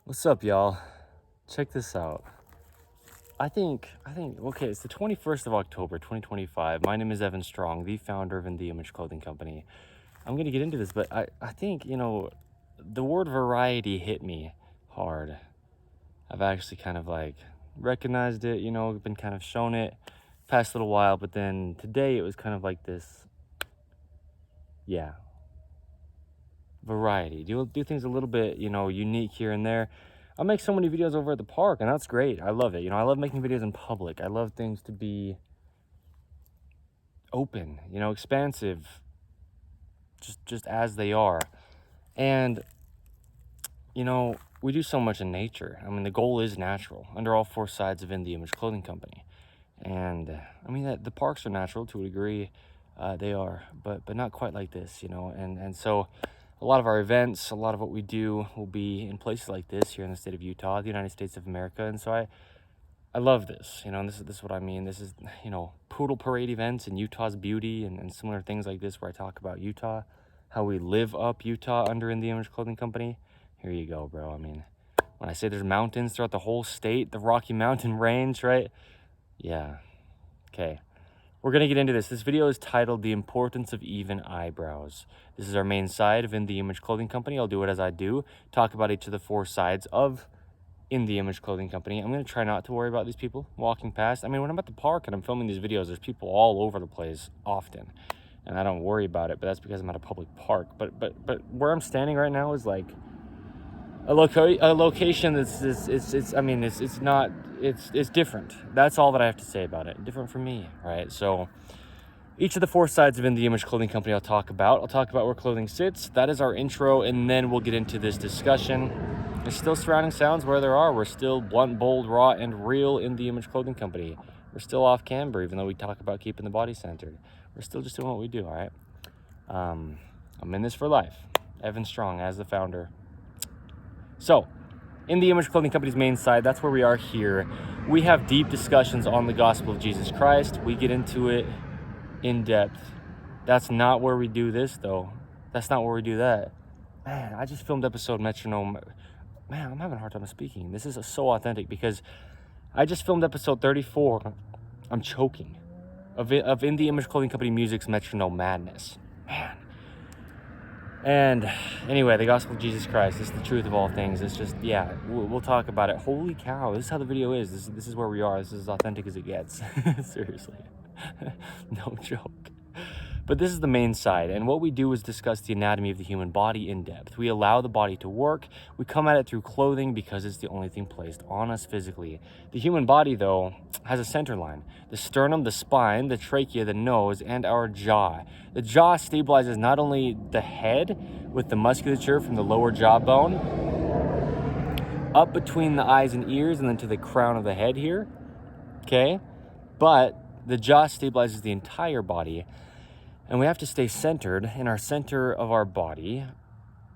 What's up, y'all? Check this out. Okay, it's the 21st of October, 2025. My name is Evan Strong, the founder of InTheImageClothingCompany. I'm going to get into this, but I think, the word variety hit me hard. I've actually kind of recognized it, been kind of shown it past little while, but then today it was kind of like this, variety. Do things a little bit, unique here and there. I make so many videos over at the park, and that's great. I love it. I love making videos in public. I love things to be open, expansive, just as they are. And we do so much in nature. I mean, the goal is natural under all four sides of In the Image Clothing Company. And I mean, the parks are natural to a degree. They are, but not quite like this, and so a lot of our events, a lot of what we do will be in places like this here in the state of Utah, the United States of America. And so I love this, and this is what I mean. This is, poodle parade events and Utah's beauty and similar things like this, where I talk about Utah, how we live up Utah under In the Image Clothing Company. Here you go, bro. I mean, when I say there's mountains throughout the whole state, the Rocky Mountain Range, right? Yeah. Okay. We're going to get into this. This video is titled The Importance of Even Eyebrows. This is our main side of In the Image Clothing Company. I'll do it as I do. Talk about each of the four sides of In the Image Clothing Company. I'm going to try not to worry about these people walking past. I mean, when I'm at the park and I'm filming these videos, there's people all over the place often. And I don't worry about it, but that's because I'm at a public park. But where I'm standing right now is like a location that's it's different. That's all that I have to say about it. Different for me, right? So each of the four sides of In the Image Clothing Company I'll talk about where clothing sits. That is our intro, and then we'll get into this discussion. There's still surrounding sounds where there are. We're still blunt, bold, raw, and real In the Image Clothing Company. We're still off camber, even though we talk about keeping the body centered. We're still just doing what we do, all right? I'm in this for life. Evan Strong as the founder. So, In the Image Clothing Company's main side, that's where we are here. We have deep discussions on the gospel of Jesus Christ. We get into it in depth. That's not where we do this, though. That's not where we do that. Man, I just filmed episode Metronome. Man, I'm having a hard time speaking. This is so authentic because I just filmed episode 34. I'm choking. Of In the Image Clothing Company Music's Metronome Madness. Man. And anyway, the gospel of Jesus Christ is the truth of all things. It's just, we'll talk about it. Holy cow, this is how the video is. This is where we are. This is as authentic as it gets. Seriously. No joke. But this is the main side, and what we do is discuss the anatomy of the human body in depth. We allow the body to work. We come at it through clothing because it's the only thing placed on us physically. The human body, though, has a center line. The sternum, the spine, the trachea, the nose, and our jaw. The jaw stabilizes not only the head with the musculature from the lower jawbone up between the eyes and ears and then to the crown of the head here, okay? But the jaw stabilizes the entire body. And we have to stay centered in our center of our body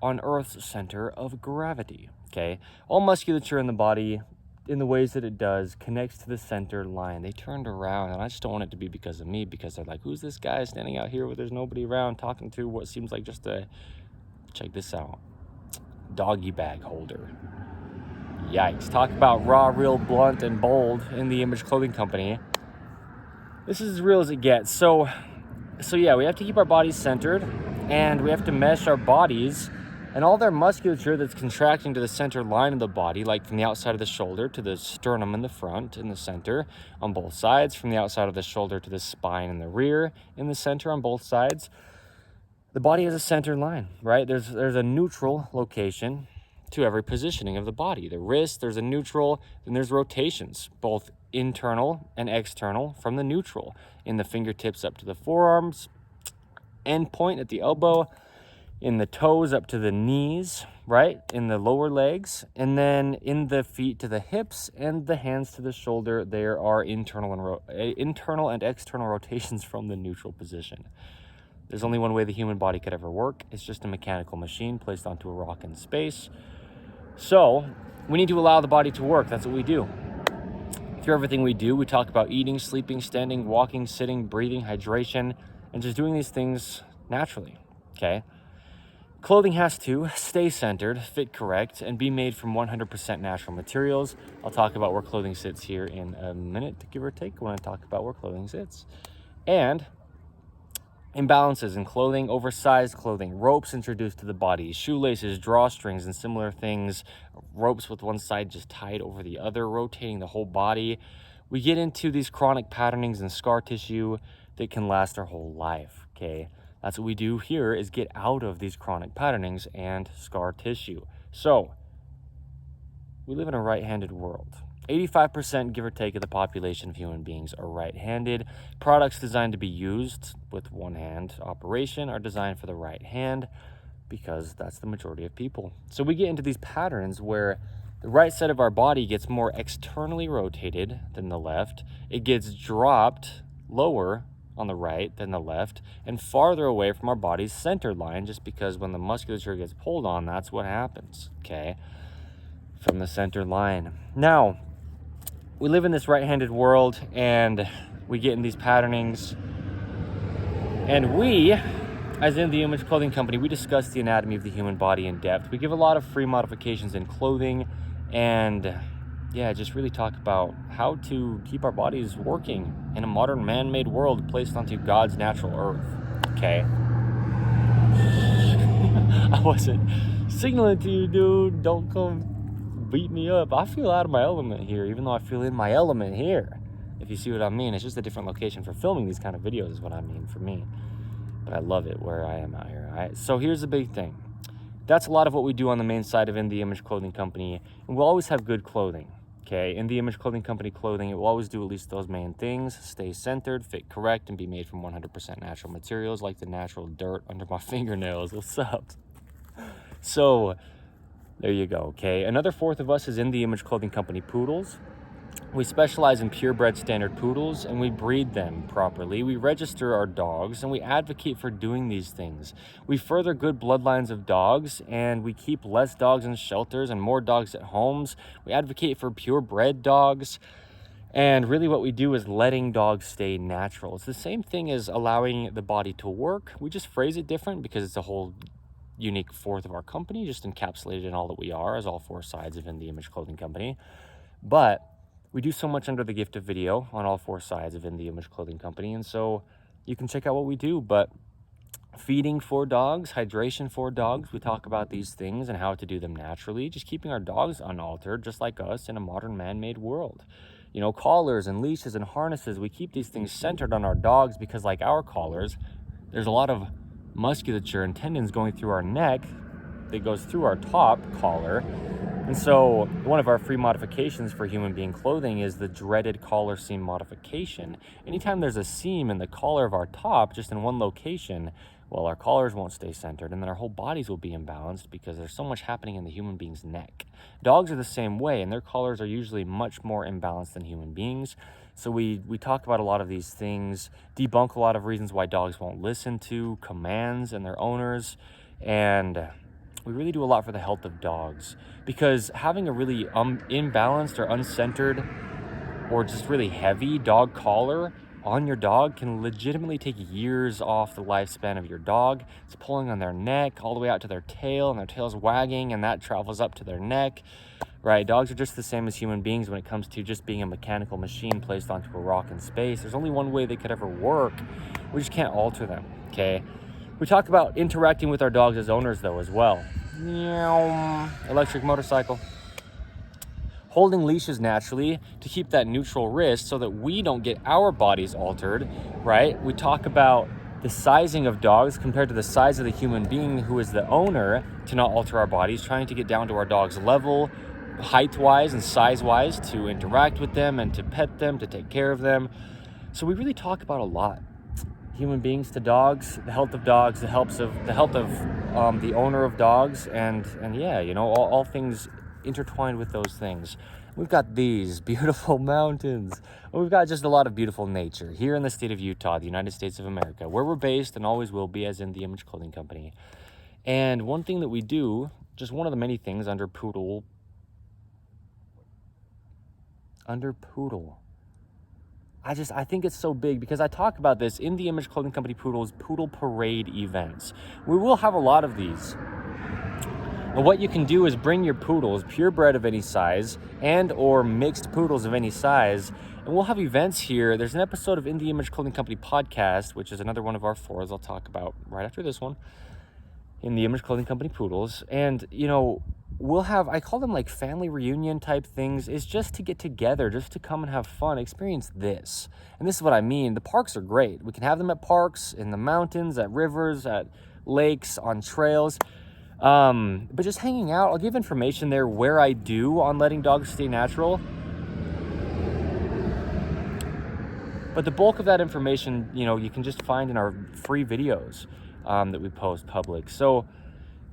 on Earth's center of gravity, okay? All musculature in the body, in the ways that it does, connects to the center line. They turned around, and I just don't want it to be because of me, because they're like, who's this guy standing out here where there's nobody around talking to what seems like just a, check this out, doggy bag holder. Yikes. Talk about raw, real, blunt, and bold In the Image Clothing Company. This is as real as it gets. So yeah, we have to keep our bodies centered, and we have to mesh our bodies and all their musculature that's contracting to the center line of the body, like from the outside of the shoulder to the sternum in the front in the center on both sides, from the outside of the shoulder to the spine in the rear in the center on both sides. The body has a center line, right? There's a neutral location to every positioning of the body. The wrist, there's a neutral, then there's rotations, both internal and external from the neutral, in the fingertips up to the forearms, end point at the elbow, in the toes up to the knees, right, in the lower legs, and then in the feet to the hips and the hands to the shoulder. There are internal and external rotations from the neutral position. There's only one way the human body could ever work. It's just a mechanical machine placed onto a rock in space. So we need to allow the body to work. That's what we do. Through everything we do, we talk about eating, sleeping, standing, walking, sitting, breathing, hydration, and just doing these things naturally, okay? Clothing has to stay centered, fit correct, and be made from 100% natural materials. I'll talk about where clothing sits here in a minute, give or take, when I talk about where clothing sits. And imbalances in clothing, oversized clothing, ropes introduced to the body, shoelaces, drawstrings, and similar things, ropes with one side just tied over the other, rotating the whole body. We get into these chronic patternings and scar tissue that can last our whole life, okay? That's what we do here, is get out of these chronic patternings and scar tissue. So, we live in a right-handed world. 85%, give or take, of the population of human beings are right-handed. Products designed to be used with one-hand operation are designed for the right hand because that's the majority of people. So we get into these patterns where the right side of our body gets more externally rotated than the left. It gets dropped lower on the right than the left and farther away from our body's center line, just because when the musculature gets pulled on, that's what happens, okay? From the center line. Now, we live in this right-handed world and we get in these patternings, and we, as in the Image Clothing Company, we discuss the anatomy of the human body in depth. We give a lot of free modifications in clothing and just really talk about how to keep our bodies working in a modern man-made world placed onto God's natural earth, okay? I wasn't signaling to you, dude. Don't come beat me up. I feel out of my element here, even though I feel in my element here, if you see what I mean. It's just a different location for filming these kind of videos is what I mean for me, but I love it where I am out here. All right, so here's the big thing. That's a lot of what we do on the main side of In The Image Clothing Company, and we'll always have good clothing, okay? In The Image Clothing Company clothing, it will always do at least those main things: stay centered, fit correct, and be made from 100% natural materials, like the natural dirt under my fingernails. What's up? So there you go, okay? Another fourth of us is In The Image Clothing Company poodles. We specialize in purebred standard poodles, and we breed them properly. We register our dogs, and we advocate for doing these things. We further good bloodlines of dogs, and we keep less dogs in shelters and more dogs at homes. We advocate for purebred dogs, and really what we do is letting dogs stay natural. It's the same thing as allowing the body to work. We just phrase it different because it's a whole unique fourth of our company, just encapsulated in all that we are as all four sides of In The Image Clothing Company. But we do so much under the gift of video on all four sides of In The Image Clothing Company, and so you can check out what we do. But feeding for dogs, hydration for dogs, we talk about these things and how to do them naturally, just keeping our dogs unaltered, just like us, in a modern man-made world. You know, collars and leashes and harnesses, we keep these things centered on our dogs because, like our collars, there's a lot of musculature and tendons going through our neck that goes through our top collar. And so one of our free modifications for human being clothing is the dreaded collar seam modification. Anytime there's a seam in the collar of our top, just in one location, well, our collars won't stay centered, and then our whole bodies will be imbalanced because there's so much happening in the human being's neck. Dogs are the same way, and their collars are usually much more imbalanced than human beings. So we talk about a lot of these things, debunk a lot of reasons why dogs won't listen to commands and their owners, and we really do a lot for the health of dogs, because having a really imbalanced or uncentered or just really heavy dog collar on your dog can legitimately take years off the lifespan of your dog. It's pulling on their neck all the way out to their tail, and their tail's wagging, and that travels up to their neck, right? Dogs are just the same as human beings when it comes to just being a mechanical machine placed onto a rock in space. There's only one way they could ever work. We just can't alter them, okay? We talk about interacting with our dogs as owners, though, as well. Electric motorcycle. Holding leashes naturally to keep that neutral wrist so that we don't get our bodies altered, right? We talk about the sizing of dogs compared to the size of the human being who is the owner, to not alter our bodies, trying to get down to our dog's level, height-wise and size-wise, to interact with them and to pet them, to take care of them. So we really talk about a lot. Human beings to dogs, the health of dogs, the health of the owner of dogs, and yeah, you know, all things intertwined with those things. We've got these beautiful mountains. We've got just a lot of beautiful nature here in the state of Utah, the United States of America, where we're based and always will be as In The Image Clothing Company. And one thing that we do, just one of the many things under poodle, I think it's so big because I talk about this in the Image Clothing Company Poodle Parade events. We will have a lot of these. And what you can do is bring your poodles, purebred of any size, and or mixed poodles of any size, and we'll have events here. There's an episode of In the Image Clothing Company podcast, which is another one of our fours I'll talk about right after this one, In the Image Clothing Company Poodles. And, we'll have, I call them like family reunion type things. It's just to get together, just to come and have fun, experience this. And this is what I mean. The parks are great. We can have them at parks, in the mountains, at rivers, at lakes, on trails. But just hanging out, I'll give information there where I do on letting dogs stay natural. But the bulk of that information, you can just find in our free videos that we post public. So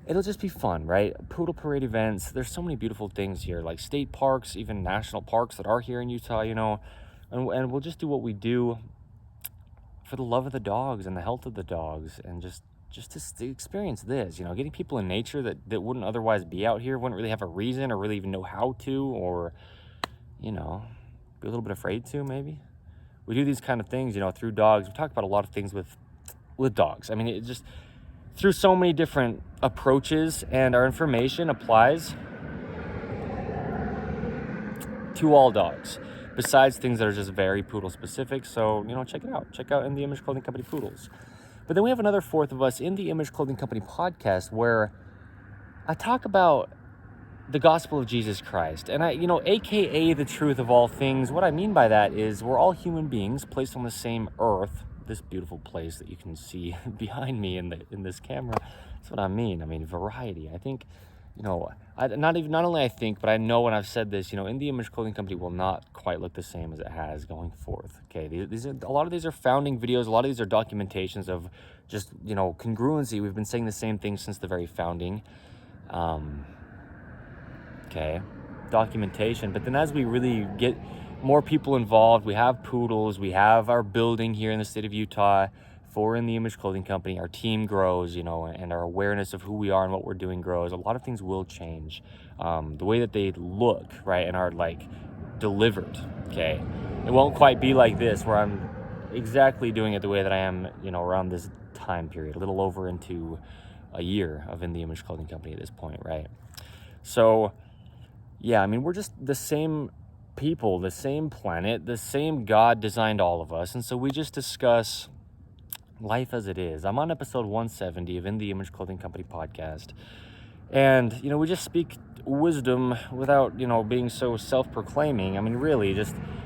it'll just be fun, right? Poodle parade events. There's so many beautiful things here, like state parks, even national parks that are here in Utah, and we'll just do what we do for the love of the dogs and the health of the dogs, and just to experience this, getting people in nature that wouldn't otherwise be out here, wouldn't really have a reason or really even know how to, or, be a little bit afraid to, maybe. We do these kind of things, through dogs. We talk about a lot of things with dogs. I mean, it just, through so many different approaches, and our information applies to all dogs, besides things that are just very poodle specific. So, check it out. Check out In the Image Clothing Company Poodles. But then we have another fourth of us in the Image Clothing Company podcast where I talk about the gospel of Jesus Christ. And AKA the truth of all things. What I mean by that is we're all human beings placed on the same earth, this beautiful place that you can see behind me in this camera. That's what I mean. I mean, variety. I think, not only I think, but I know when I've said this, In the Image Clothing Company will not quite look the same as it has going forth. Okay, a lot of these are founding videos. A lot of these are documentations of just, congruency. We've been saying the same thing since the very founding. Okay, documentation. But then as we really get more people involved, we have poodles, we have our building here in the state of Utah for In the Image Clothing Company. Our team grows, and our awareness of who we are and what we're doing grows. A lot of things will change. The way that they look, right, and are delivered. Okay, it won't quite be like this where I'm exactly doing it the way that I am, around this time period, a little over into a year of In the Image Clothing Company at this point, right? So, yeah, I mean, we're just the same people, the same planet, the same God designed all of us. And so we just discuss life as it is. I'm on episode 170 of In the Image Clothing Company podcast. And, we just speak wisdom without, being so self-proclaiming. I mean, really,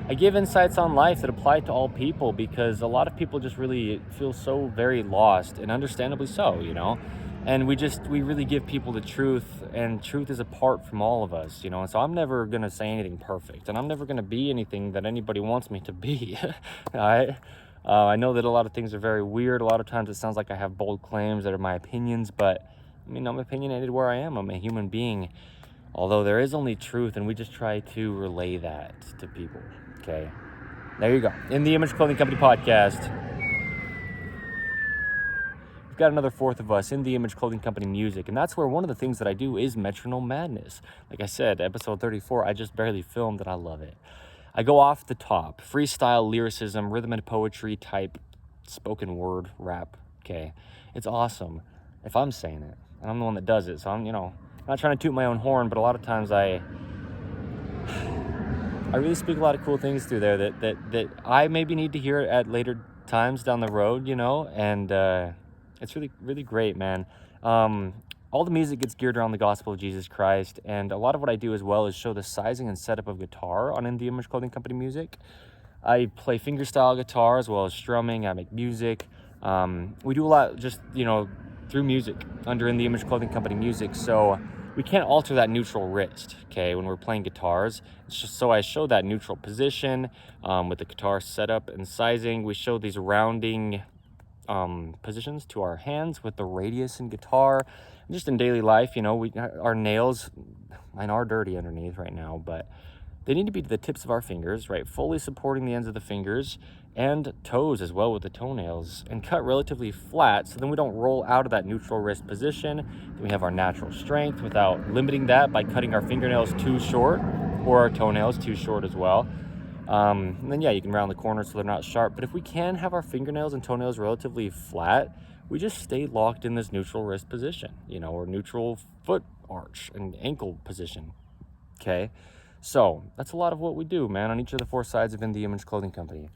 I give insights on life that apply to all people, because a lot of people just really feel so very lost, and understandably so, And we really give people the truth, and truth is apart from all of us, And so I'm never going to say anything perfect, and I'm never going to be anything that anybody wants me to be. All right? I know that a lot of things are very weird. A lot of times it sounds like I have bold claims that are my opinions, but I mean, I'm opinionated where I am. I'm a human being, although there is only truth, and we just try to relay that to people. Okay, there you go. In the Image Clothing Company podcast. We've got another fourth of us in the Image Clothing Company music, and that's where one of the things that I do is metronome madness. Like I said, episode 34, I just barely filmed, and I love it. I go off the top, freestyle lyricism, rhythm and poetry type spoken word rap. Okay, it's awesome if I'm saying it, and I'm the one that does it. So I'm, not trying to toot my own horn, but a lot of times I really speak a lot of cool things through there that I maybe need to hear at later times down the road, and it's really, really great, man. All the music gets geared around the gospel of Jesus Christ, and a lot of what I do as well is show the sizing and setup of guitar on In the Image Clothing Company music. I play fingerstyle guitar as well as strumming. I make music. We do a lot just, through music under In the Image Clothing Company music, so we can't alter that neutral wrist, okay, when we're playing guitars. It's just so I show that neutral position with the guitar setup and sizing. We show these rounding positions to our hands with the radius in guitar. Just in daily life, our nails, mine are dirty underneath right now, but they need to be to the tips of our fingers, right? Fully supporting the ends of the fingers and toes as well with the toenails, and cut relatively flat so then we don't roll out of that neutral wrist position. Then we have our natural strength without limiting that by cutting our fingernails too short or our toenails too short as well. And then, yeah, you can round the corners so they're not sharp. But if we can have our fingernails and toenails relatively flat, we just stay locked in this neutral wrist position, or neutral foot arch and ankle position. Okay. So that's a lot of what we do, man, on each of the 4 sides of In the Image Clothing Company.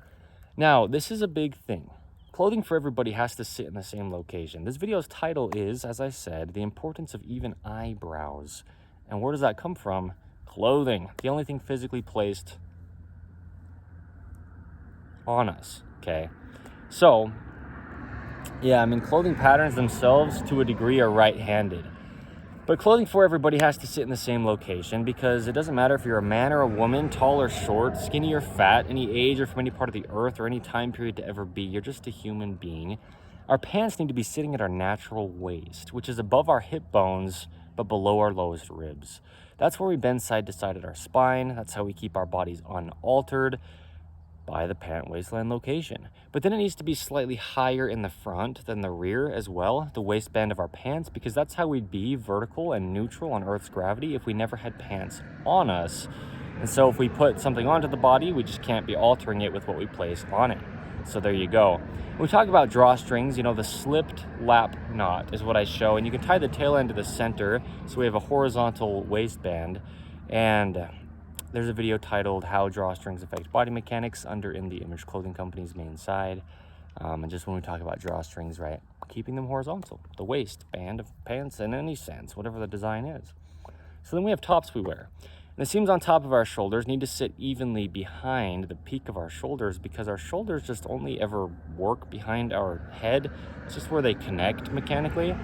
Now, this is a big thing. Clothing for everybody has to sit in the same location. This video's title is, as I said, The Importance of Even Eyebrows. And where does that come from? Clothing. The only thing physically placed on us, okay? So, yeah, clothing patterns themselves, to a degree, are right-handed. But clothing for everybody has to sit in the same location, because it doesn't matter if you're a man or a woman, tall or short, skinny or fat, any age or from any part of the earth or any time period to ever be. You're just a human being. Our pants need to be sitting at our natural waist, which is above our hip bones, but below our lowest ribs. That's where we bend side to side at our spine. That's how we keep our bodies unaltered by the pant waistline location. But then it needs to be slightly higher in the front than the rear as well, the waistband of our pants, because that's how we'd be vertical and neutral on Earth's gravity if we never had pants on us. And so if we put something onto the body, we just can't be altering it with what we place on it. So there you go. When we talk about drawstrings, the slipped lap knot is what I show, and you can tie the tail end to the center so we have a horizontal waistband. And there's a video titled How Drawstrings Affect Body Mechanics under In the Image Clothing Company's main side. And just when we talk about drawstrings, right, keeping them horizontal, the waistband of pants in any sense, whatever the design is. So then we have tops we wear. And the seams on top of our shoulders need to sit evenly behind the peak of our shoulders, because our shoulders just only ever work behind our head. It's just where they connect mechanically.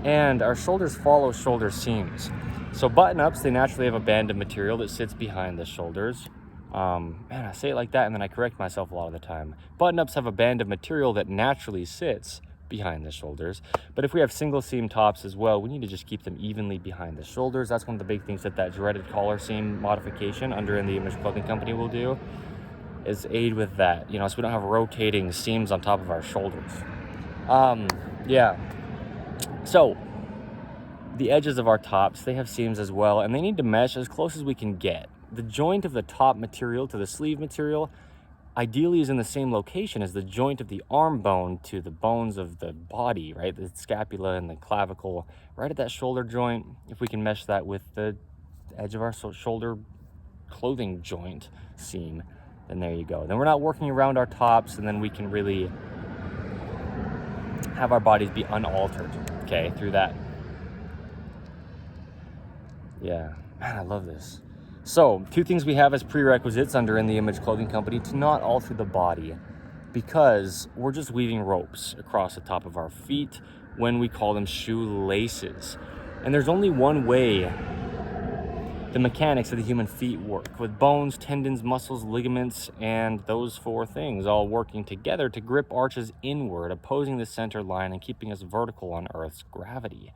And our shoulders follow shoulder seams. So button-ups, they naturally have a band of material that sits behind the shoulders. I say it like that and then I correct myself a lot of the time. Button-ups have a band of material that naturally sits behind the shoulders. But if we have single seam tops as well, we need to just keep them evenly behind the shoulders. That's one of the big things that dreaded collar seam modification under In the Image Clothing Company will do, is aid with that, so we don't have rotating seams on top of our shoulders. So the edges of our tops, they have seams as well, and they need to mesh as close as we can get. The joint of the top material to the sleeve material ideally is in the same location as the joint of the arm bone to the bones of the body, right? The scapula and the clavicle, right at that shoulder joint. If we can mesh that with the edge of our shoulder clothing joint seam, then there you go. Then we're not working around our tops, and then we can really have our bodies be unaltered, okay, through that. Yeah, man, I love this. So, 2 things we have as prerequisites under In the Image Clothing Company to not alter the body, because we're just weaving ropes across the top of our feet when we call them shoelaces. And there's only one way the mechanics of the human feet work, with bones, tendons, muscles, ligaments, and those 4 things all working together to grip arches inward, opposing the center line and keeping us vertical on Earth's gravity.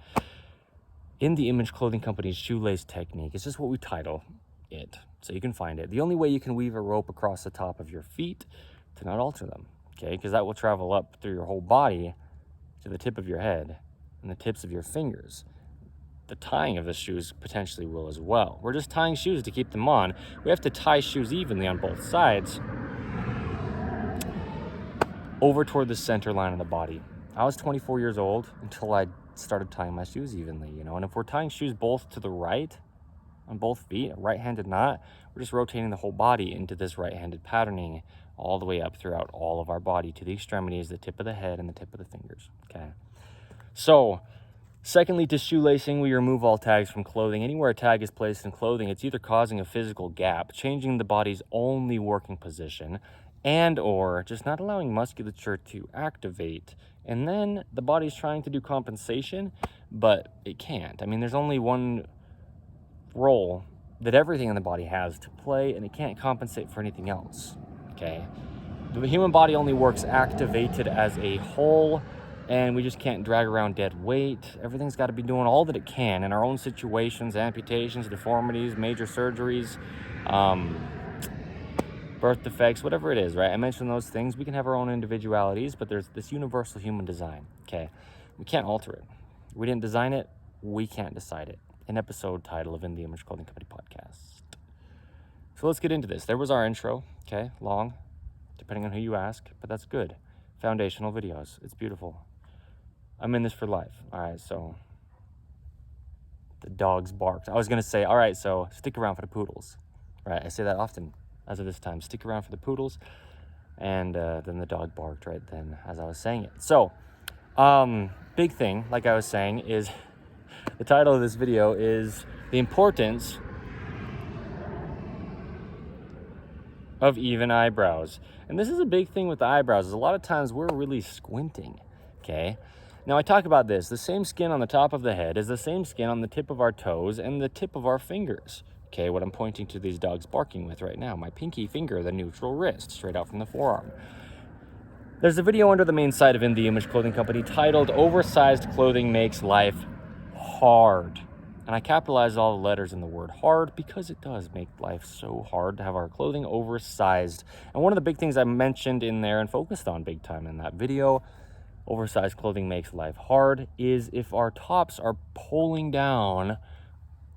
In the Image Clothing Company's shoelace technique, it's just what we title it, so you can find it. The only way you can weave a rope across the top of your feet to not alter them, okay? Because that will travel up through your whole body to the tip of your head and the tips of your fingers. The tying of the shoes potentially will as well. We're just tying shoes to keep them on. We have to tie shoes evenly on both sides over toward the center line of the body. I was 24 years old until I started tying my shoes evenly, and if we're tying shoes both to the right on both feet, a right-handed knot, we're just rotating the whole body into this right-handed patterning all the way up throughout all of our body to the extremities, the tip of the head and the tip of the fingers, okay? So, secondly, to shoelacing, we remove all tags from clothing. Anywhere a tag is placed in clothing, it's either causing a physical gap, changing the body's only working position, and or just not allowing musculature to activate. And then the body's trying to do compensation, but it can't. There's only one role that everything in the body has to play, and it can't compensate for anything else, okay? The human body only works activated as a whole, and we just can't drag around dead weight. Everything's got to be doing all that it can in our own situations, amputations, deformities, major surgeries, birth defects, whatever it is, right? I mentioned those things. We can have our own individualities, but there's this universal human design, okay? We can't alter it. We didn't design it. We can't decide it. An episode title of In the Image Clothing Company podcast. So So let's get into this. There was our intro, okay? Long, depending on who you ask, but that's good. Foundational videos. It's beautiful. I'm in this for life. All right, so the dogs barked. I was going to say, all right, so stick around for the poodles. Right, I say that often as of this time. Stick around for the poodles. And then the dog barked right then as I was saying it. So, big thing, like I was saying, is the title of this video is the importance of even eyebrows. And this is a big thing with the eyebrows. Is a lot of times we're really squinting, okay? Now, I talk about this. The same skin on the top of the head is the same skin on the tip of our toes and the tip of our fingers. Okay, what I'm pointing to these dogs barking with right now. My pinky finger, the neutral wrist, straight out from the forearm. There's a video under the main site of In The Image Clothing Company titled Oversized Clothing Makes Life Hard. And I capitalized all the letters in the word hard because it does make life so hard to have our clothing oversized. And one of the big things I mentioned in there and focused on big time in that video, oversized clothing makes life hard, is if our tops are pulling down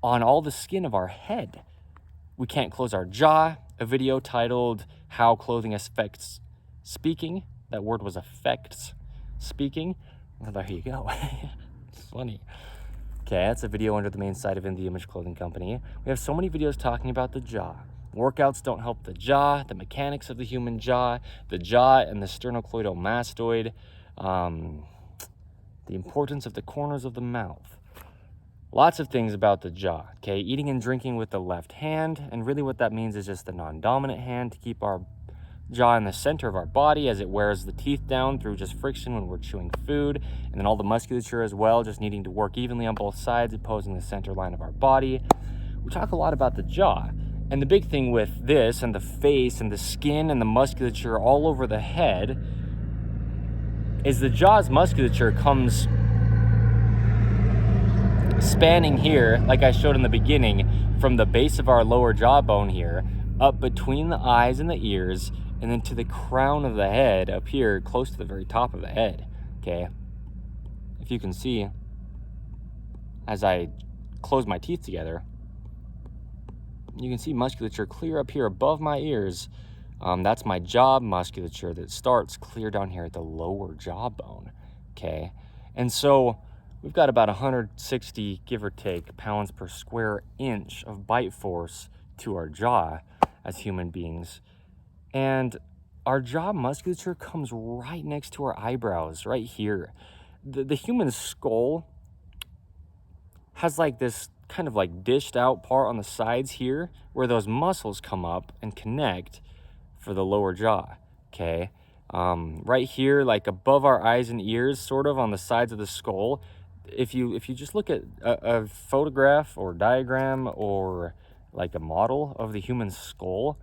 on all the skin of our head. We can't close our jaw. A video titled How Clothing Affects Speaking. That word was affects speaking. Well, there you go. It's funny. Okay, that's a video under the main site of In The Image Clothing Company. We have so many videos talking about the jaw. Workouts don't help the jaw, the mechanics of the human jaw, the jaw and the sternocleidomastoid, the importance of the corners of the mouth. Lots of things about the jaw, okay? Eating and drinking with the left hand, and really what that means is just the non-dominant hand to keep our jaw in the center of our body as it wears the teeth down through just friction when we're chewing food, and then all the musculature as well, just needing to work evenly on both sides, opposing the center line of our body. We talk a lot about the jaw, and the big thing with this and the face and the skin and the musculature all over the head is the jaw's musculature comes spanning here, like I showed in the beginning, from the base of our lower jawbone here, up between the eyes and the ears, and then to the crown of the head up here, close to the very top of the head, okay? If you can see, as I close my teeth together, you can see musculature clear up here above my ears. That's my jaw musculature that starts clear down here at the lower jawbone, okay? And so we've got about 160, give or take, pounds per square inch of bite force to our jaw as human beings. And our jaw musculature comes right next to our eyebrows, right here. The human skull has like this kind of like dished out part on the sides here where those muscles come up and connect for the lower jaw, okay? Right here, like above our eyes and ears, sort of on the sides of the skull, if you just look at a photograph or diagram or like a model of the human skull,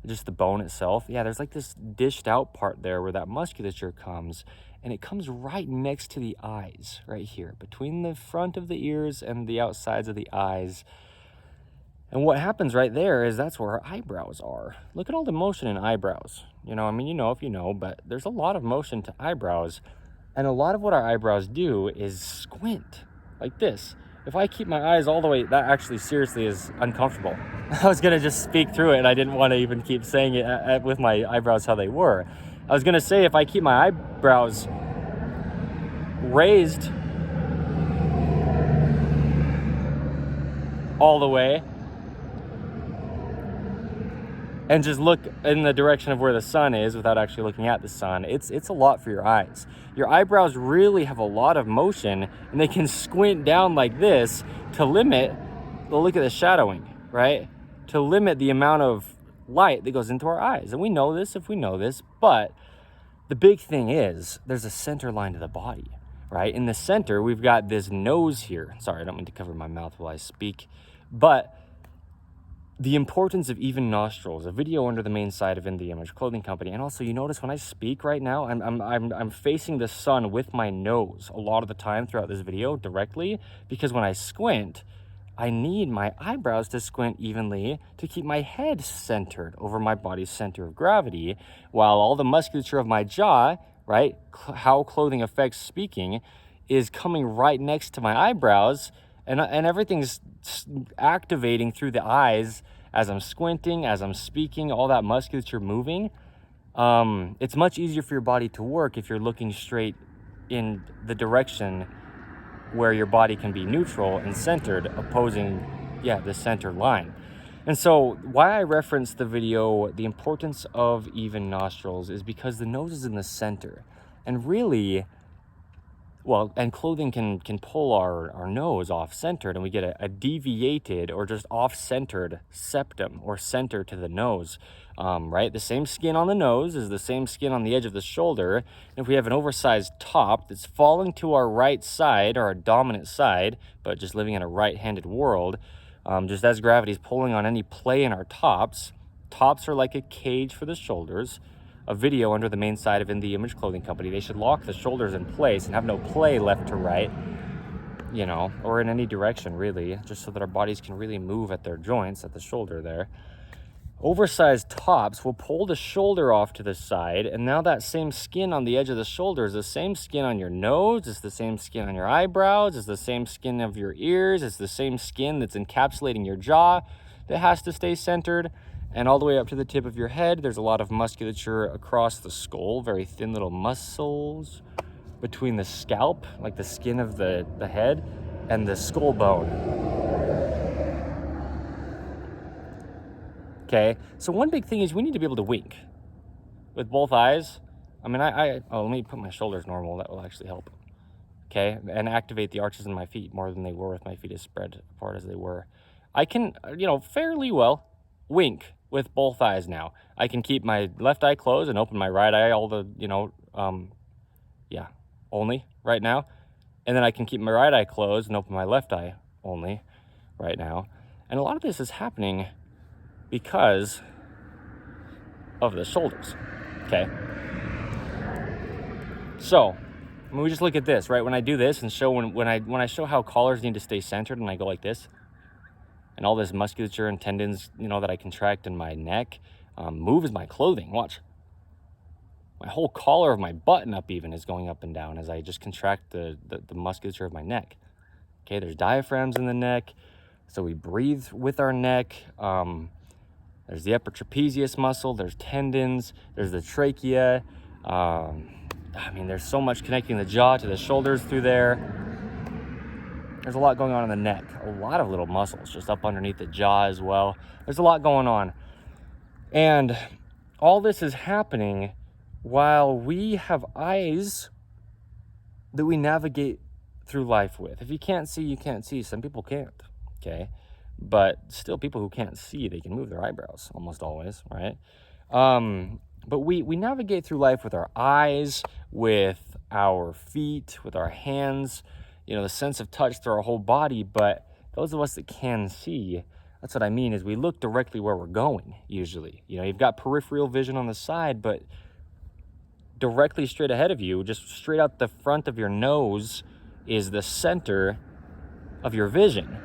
just the bone itself, yeah, there's like this dished out part there where that musculature comes, and it comes right next to the eyes, right here, between the front of the ears and the outsides of the eyes. And what happens right there is that's where our eyebrows are. Look at all the motion in eyebrows. You know, I mean, you know if you know, but there's a lot of motion to eyebrows. And a lot of what our eyebrows do is squint, like this. If I keep my eyes all the way, that actually seriously is uncomfortable. I was gonna just speak through it, and I didn't want to even keep saying it with my eyebrows how they were. I was gonna say if I keep my eyebrows raised all the way, and just look in the direction of where the sun is without actually looking at the sun, it's a lot for your eyes. Your eyebrows really have a lot of motion, and they can squint down like this to limit, well, look at the shadowing, right? To limit the amount of light that goes into our eyes. And we know this if we know this, but the big thing is there's a center line to the body, right? In the center, we've got this nose here. Sorry, I don't mean to cover my mouth while I speak, but the importance of even nostrils, a video under the main site of In The Image Clothing Company. And also, you notice when I speak right now, I'm facing the sun with my nose a lot of the time throughout this video directly, because when I squint, I need my eyebrows to squint evenly to keep my head centered over my body's center of gravity, while all the musculature of my jaw, right, how clothing affects speaking, is coming right next to my eyebrows, and everything's activating through the eyes as I'm squinting, as I'm speaking, all that musculature moving, it's much easier for your body to work if you're looking straight in the direction where your body can be neutral and centered, opposing, the center line. And so why I referenced the video, the importance of even nostrils, is because the nose is in the center. And really, and clothing can pull our nose off-centered, and we get a deviated or just off-centered septum or center to the nose, right? The same skin on the nose is the same skin on the edge of the shoulder. And if we have an oversized top that's falling to our right side, or our dominant side, but just living in a right-handed world, just as gravity is pulling on any play in our tops are like a cage for the shoulders. A video under the main side of In The Image Clothing Company. They should lock the shoulders in place and have no play left to right, or in any direction really, just so that our bodies can really move at their joints at the shoulder there. Oversized tops will pull the shoulder off to the side, and now that same skin on the edge of the shoulder is the same skin on your nose, it's the same skin on your eyebrows, it's the same skin of your ears, it's the same skin that's encapsulating your jaw that has to stay centered. And all the way up to the tip of your head, there's a lot of musculature across the skull, very thin little muscles between the scalp, like the skin of the head, and the skull bone. Okay, so one big thing is we need to be able to wink with both eyes. I mean, let me put my shoulders normal, that will actually help. Okay, and activate the arches in my feet more than they were with my feet as spread apart as they were. I can, fairly well wink with both eyes now. I can keep my left eye closed and open my right eye only right now. And then I can keep my right eye closed and open my left eye only right now. And a lot of this is happening because of the shoulders, okay? So, we just look at this, right? When I do this and show, when I show how collars need to stay centered and I go like this, and all this musculature and tendons, that I contract in my neck, moves my clothing. Watch. My whole collar of my button up even is going up and down as I just contract the musculature of my neck. Okay, there's diaphragms in the neck, so we breathe with our neck. There's the upper trapezius muscle, there's tendons, there's the trachea. There's so much connecting the jaw to the shoulders through there. There's a lot going on in the neck, a lot of little muscles just up underneath the jaw as well. There's a lot going on. And all this is happening while we have eyes that we navigate through life with. If you can't see, you can't see. Some people can't, okay? But still, people who can't see, they can move their eyebrows almost always, right? But we navigate through life with our eyes, with our feet, with our hands, the sense of touch through our whole body. But those of us that can see, that's what I mean, is we look directly where we're going, usually. You've got peripheral vision on the side, but directly straight ahead of you, just straight out the front of your nose, is the center of your vision,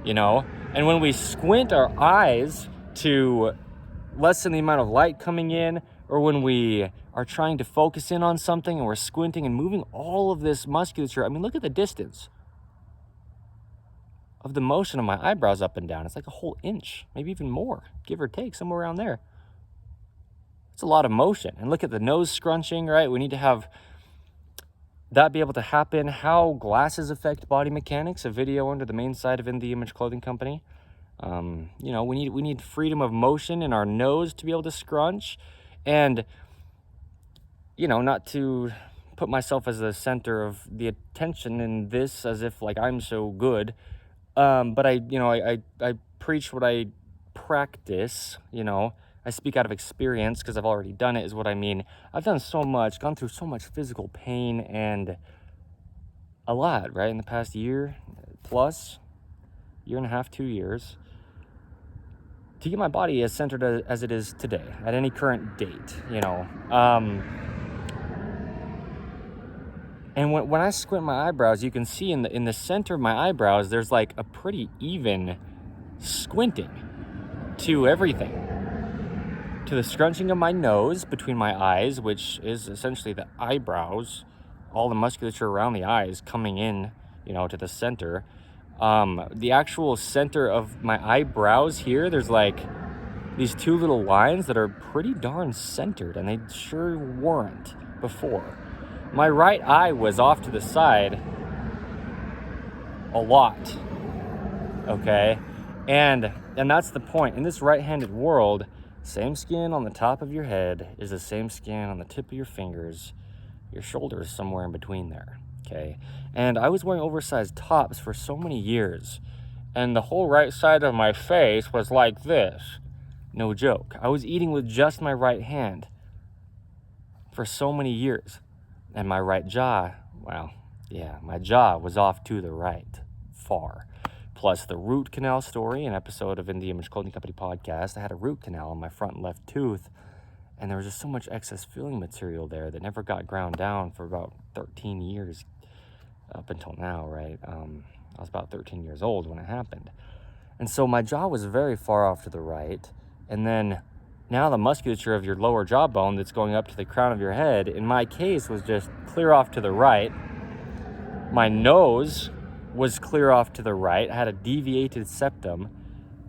And when we squint our eyes to lessen the amount of light coming in, or when we are trying to focus in on something and we're squinting and moving all of this musculature, look at the distance of the motion of my eyebrows up and down. It's like a whole inch, maybe even more, give or take, somewhere around there. It's a lot of motion. And look at the nose scrunching, right? We need to have that be able to happen. How glasses affect body mechanics, a video under the main side of In The Image Clothing Company. We need freedom of motion in our nose to be able to scrunch. And, not to put myself as the center of the attention in this as if like I'm so good. But I preach what I practice, I speak out of experience because I've already done it, is what I mean. I've done so much, gone through so much physical pain and a lot, right? In the past year plus, year and a half, 2 years, to get my body as centered as it is today, at any current date, And when I squint my eyebrows, you can see in the center of my eyebrows, there's like a pretty even squinting to everything. To the scrunching of my nose between my eyes, which is essentially the eyebrows, all the musculature around the eyes coming in, to the center. The actual center of my eyebrows here, there's like these two little lines that are pretty darn centered, and they sure weren't before. My right eye was off to the side a lot, okay? And that's the point. In this right-handed world, same skin on the top of your head is the same skin on the tip of your fingers. Your shoulders somewhere in between there, okay? And I was wearing oversized tops for so many years, and the whole right side of my face was like this. No joke. I was eating with just my right hand for so many years. And my right jaw, well, yeah, my jaw was off to the right, far. Plus the root canal story, an episode of In the Image Clothing Company podcast, I had a root canal on my front left tooth, and there was just so much excess filling material there that never got ground down for about 13 years up until now, right? I was about 13 years old when it happened. And so my jaw was very far off to the right, and then now the musculature of your lower jawbone that's going up to the crown of your head, in my case, was just clear off to the right. My nose was clear off to the right. I had a deviated septum.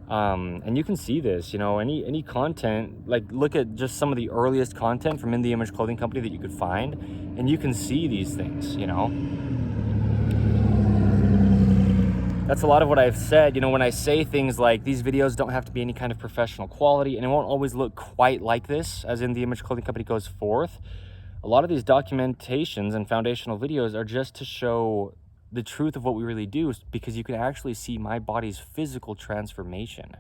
And you can see this, you know, any content, like look at just some of the earliest content from In the Image Clothing Company that you could find, and you can see these things, you know. That's a lot of what I've said, you know, when I say things like these videos don't have to be any kind of professional quality, and it won't always look quite like this as In the Image Clothing Company goes forth. A lot of these documentations and foundational videos are just to show the truth of what we really do, because you can actually see my body's physical transformation.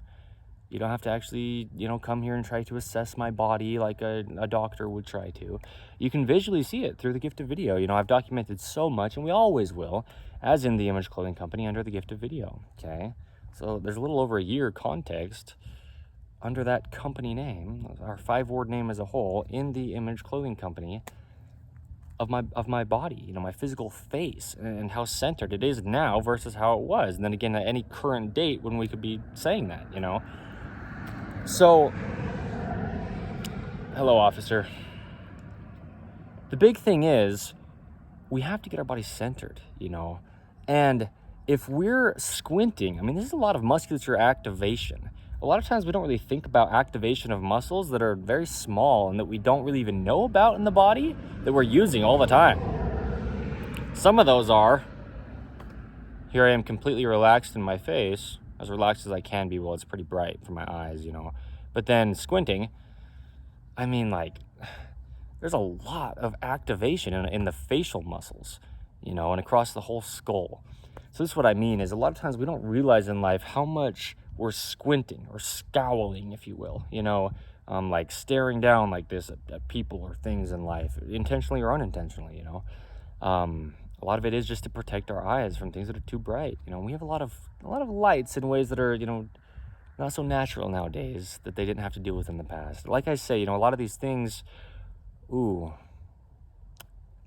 You don't have to actually, you know, come here and try to assess my body like a doctor would try to. You can visually see it through the gift of video. You know, I've documented so much, and we always will, as In the Image Clothing Company under the gift of video, okay? So there's a little over a year context under that company name, our 5-word name as a whole, In the Image Clothing Company, of my body, you know, my physical face, and how centered it is now versus how it was. And then again, at any current date when we could be saying that, you know. So, hello, officer. The big thing is we have to get our body centered, you know. And if we're squinting, I mean, this is a lot of musculature activation. A lot of times we don't really think about activation of muscles that are very small and that we don't really even know about in the body that we're using all the time. Some of those are, here I am completely relaxed in my face, as relaxed as I can be while it's pretty bright for my eyes, you know. But then squinting, I mean, like, there's a lot of activation in the facial muscles, you know, and across the whole skull. So this is what I mean, is a lot of times we don't realize in life how much we're squinting or scowling, if you will, you know, like staring down like this at people or things in life, intentionally or unintentionally, you know. A lot of it is just to protect our eyes from things that are too bright. You know, we have a lot of lights in ways that are, you know, not so natural nowadays that they didn't have to deal with in the past. Like I say, you know, a lot of these things,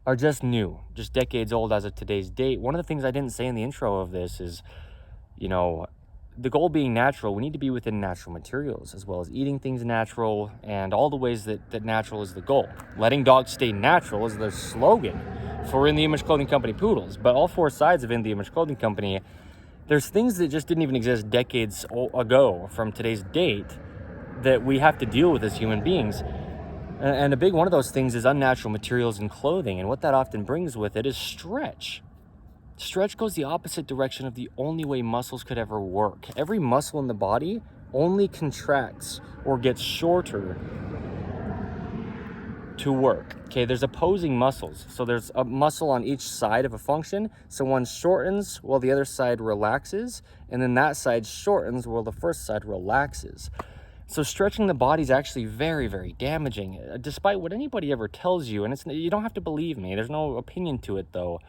are just new, just decades old as of today's date. One of the things I didn't say in the intro of this is, you know, the goal being natural, we need to be within natural materials, as well as eating things natural, and all the ways that natural is the goal. Letting dogs stay natural is the slogan for In the Image Clothing Company poodles. But all 4 sides of In the Image Clothing Company, there's things that just didn't even exist decades ago from today's date that we have to deal with as human beings. And a big one of those things is unnatural materials in clothing. And what that often brings with it is stretch. Stretch goes the opposite direction of the only way muscles could ever work. Every muscle in the body only contracts or gets shorter to work. Okay, there's opposing muscles. So there's a muscle on each side of a function. So one shortens while the other side relaxes, and then that side shortens while the first side relaxes. So stretching the body is actually very, very damaging, despite what anybody ever tells you. And you don't have to believe me. There's no opinion to it, though.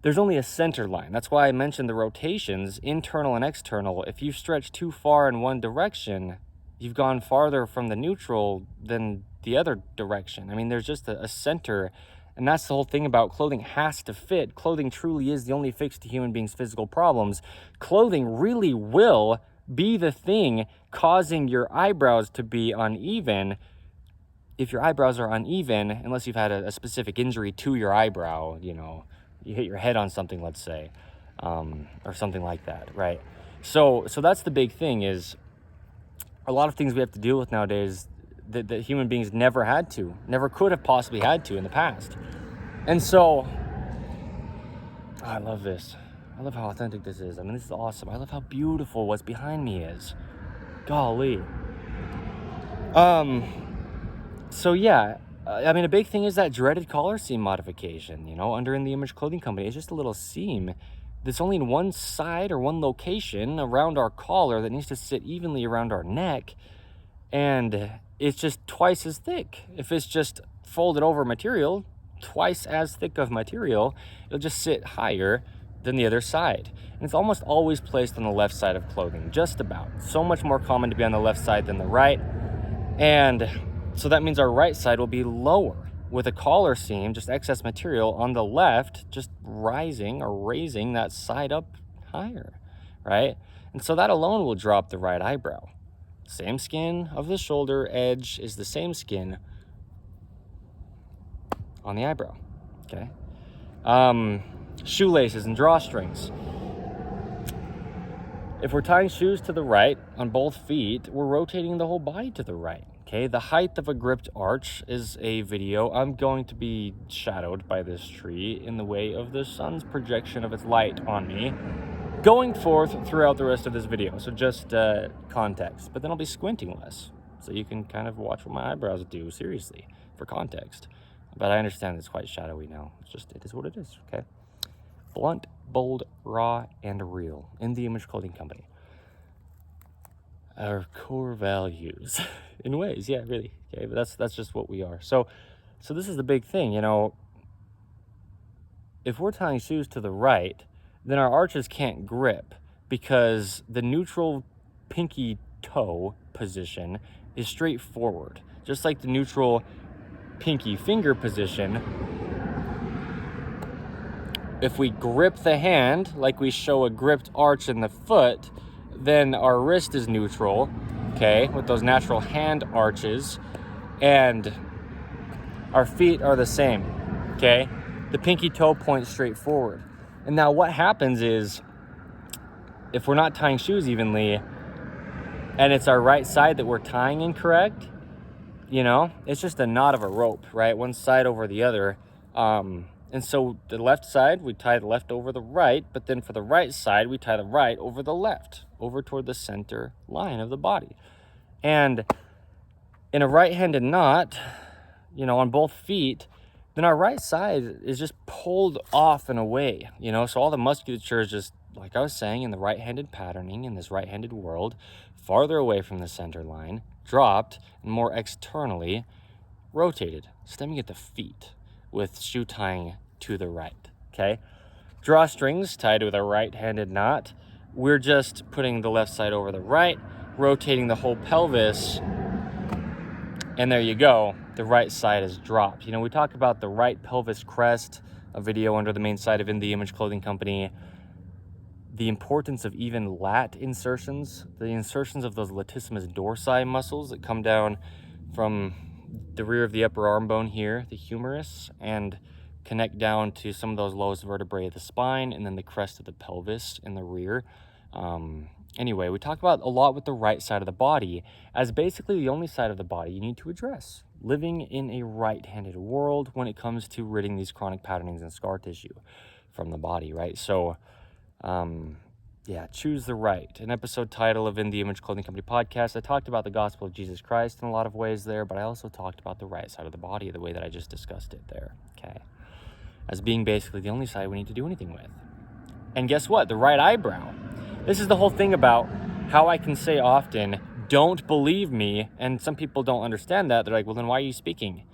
There's only a center line. That's why I mentioned the rotations, internal and external. If you stretch too far in one direction, you've gone farther from the neutral than the other direction. I mean, there's just a center, and that's the whole thing about clothing has to fit. Clothing truly is the only fix to human beings' physical problems. Clothing really will be the thing causing your eyebrows to be uneven. If your eyebrows are uneven, unless you've had a specific injury to your eyebrow, you know, you hit your head on something, let's say, or something like that, right? So that's the big thing, is a lot of things we have to deal with nowadays that human beings never could have possibly had to in the past. And so I love this. I love how authentic this is. I mean, this is awesome. I love how beautiful what's behind me is. Golly. So yeah, I mean, a big thing is that dreaded collar seam modification, under In the Image Clothing Company. It's just a little seam that's only in one side or one location around our collar that needs to sit evenly around our neck. And it's just twice as thick. If it's just folded over material, twice as thick of material, it'll just sit higher than the other side. And it's almost always placed on the left side of clothing, just about. So much more common to be on the left side than the right. And so that means our right side will be lower with a collar seam, just excess material on the left, just rising or raising that side up higher, right? And so that alone will drop the right eyebrow. Same skin of the shoulder edge is the same skin on the eyebrow, okay? Shoelaces and drawstrings. If we're tying shoes to the right on both feet, we're rotating the whole body to the right, okay? The height of a gripped arch is a video. I'm going to be shadowed by this tree in the way of the sun's projection of its light on me, going forth throughout the rest of this video. So just context, but then I'll be squinting less. So you can kind of watch what my eyebrows do seriously for context. But I understand it's quite shadowy now. It is what it is, okay? Blunt, bold, raw, and real. In the Image Clothing Company. Our core values. In ways, yeah, really. Okay, but that's just what we are. So this is the big thing, If we're tying shoes to the right, then our arches can't grip because the neutral pinky toe position is straight forward. Just like the neutral pinky finger position, if we grip the hand like we show a gripped arch in the foot, then our wrist is neutral, okay, with those natural hand arches, and our feet are the same, okay? The pinky toe points straight forward. And now what happens is, if we're not tying shoes evenly, and it's our right side that we're tying incorrect, it's just a knot of a rope, right? One side over the other. And so the left side, we tie the left over the right, but then for the right side, we tie the right over the left, over toward the center line of the body. And in a right-handed knot, on both feet, then our right side is just pulled off and away, so all the musculature is just, like I was saying, in the right-handed patterning, in this right-handed world, farther away from the center line, dropped, and more externally rotated, stemming at the feet, with shoe tying to the right, okay? Drawstrings tied with a right-handed knot. We're just putting the left side over the right, rotating the whole pelvis, and there you go. The right side is dropped. We talk about the right pelvis crest, a video under the main site of In the Image Clothing Company, the importance of even lat insertions, the insertions of those latissimus dorsi muscles that come down from the rear of the upper arm bone here, the humerus, and connect down to some of those lowest vertebrae of the spine, and then the crest of the pelvis in the rear. Anyway, we talk about a lot with the right side of the body as basically the only side of the body you need to address, living in a right-handed world when it comes to ridding these chronic patternings and scar tissue from the body, right? So, choose the right. An episode title of In the Image Clothing Company podcast. I talked about the gospel of Jesus Christ in a lot of ways there, but I also talked about the right side of the body the way that I just discussed it there, okay? As being basically the only side we need to do anything with. And guess what? The right eyebrow. This is the whole thing about how I can say often, don't believe me, and some people don't understand that. They're like, well, then why are you speaking?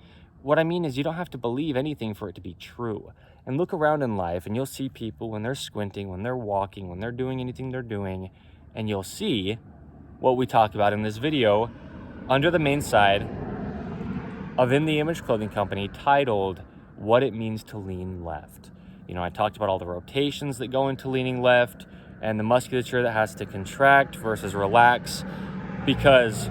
What I mean is you don't have to believe anything for it to be true. And look around in life and you'll see people when they're squinting, when they're walking, when they're doing anything they're doing, and you'll see what we talk about in this video under the main side of In the Image Clothing Company, titled What It Means to Lean Left. I talked about all the rotations that go into leaning left and the musculature that has to contract versus relax, because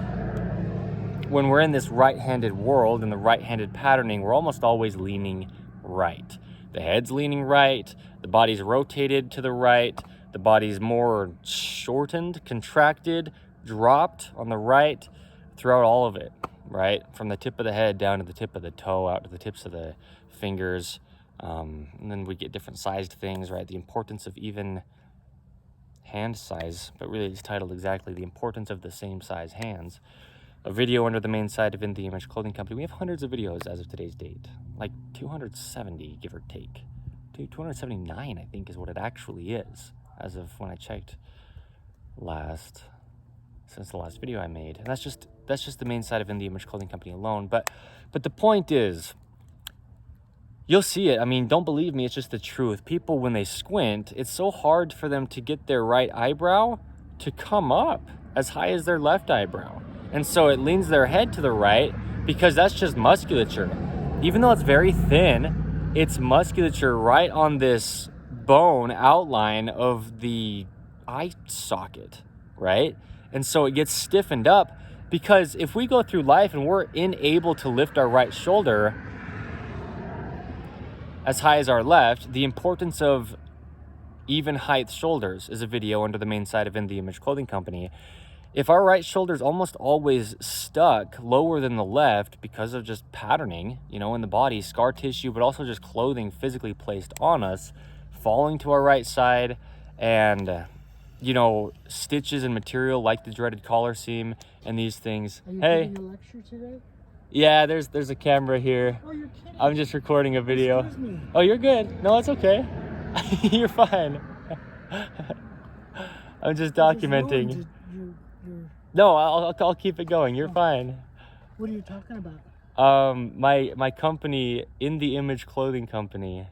when we're in this right-handed world and the right-handed patterning, we're almost always leaning right. The head's leaning right, the body's rotated to the right, the body's more shortened, contracted, dropped on the right, throughout all of it, right? From the tip of the head down to the tip of the toe, out to the tips of the fingers. And then we get different sized things, right? The importance of even hand size, but really it's titled exactly The Importance of the Same Size Hands. A video under the main site of In The Image Clothing Company. We have hundreds of videos as of today's date, like 270, give or take. 279, I think, is what it actually is, as of when I checked last, since the last video I made. And that's just the main site of In The Image Clothing Company alone. But the point is, you'll see it. I mean, don't believe me, it's just the truth. People, when they squint, it's so hard for them to get their right eyebrow to come up as high as their left eyebrow. And so it leans their head to the right because that's just musculature. Even though it's very thin, it's musculature right on this bone outline of the eye socket, right? And so it gets stiffened up because if we go through life and we're unable to lift our right shoulder as high as our left, the importance of even height shoulders is a video under the main site of In The Image Clothing Company. If our right shoulder is almost always stuck lower than the left because of just patterning, you know, in the body, scar tissue, but also just clothing physically placed on us, falling to our right side, and, you know, stitches and material like the dreaded collar seam and these things. Are you giving a lecture today? Yeah, there's a camera here. Oh, you're kidding. I'm just recording a video. Excuse me. Oh, you're good. No, it's okay. You're fine. I'm just documenting. No, I'll keep it going. You're fine. What are you talking about? My company, In The Image Clothing Company.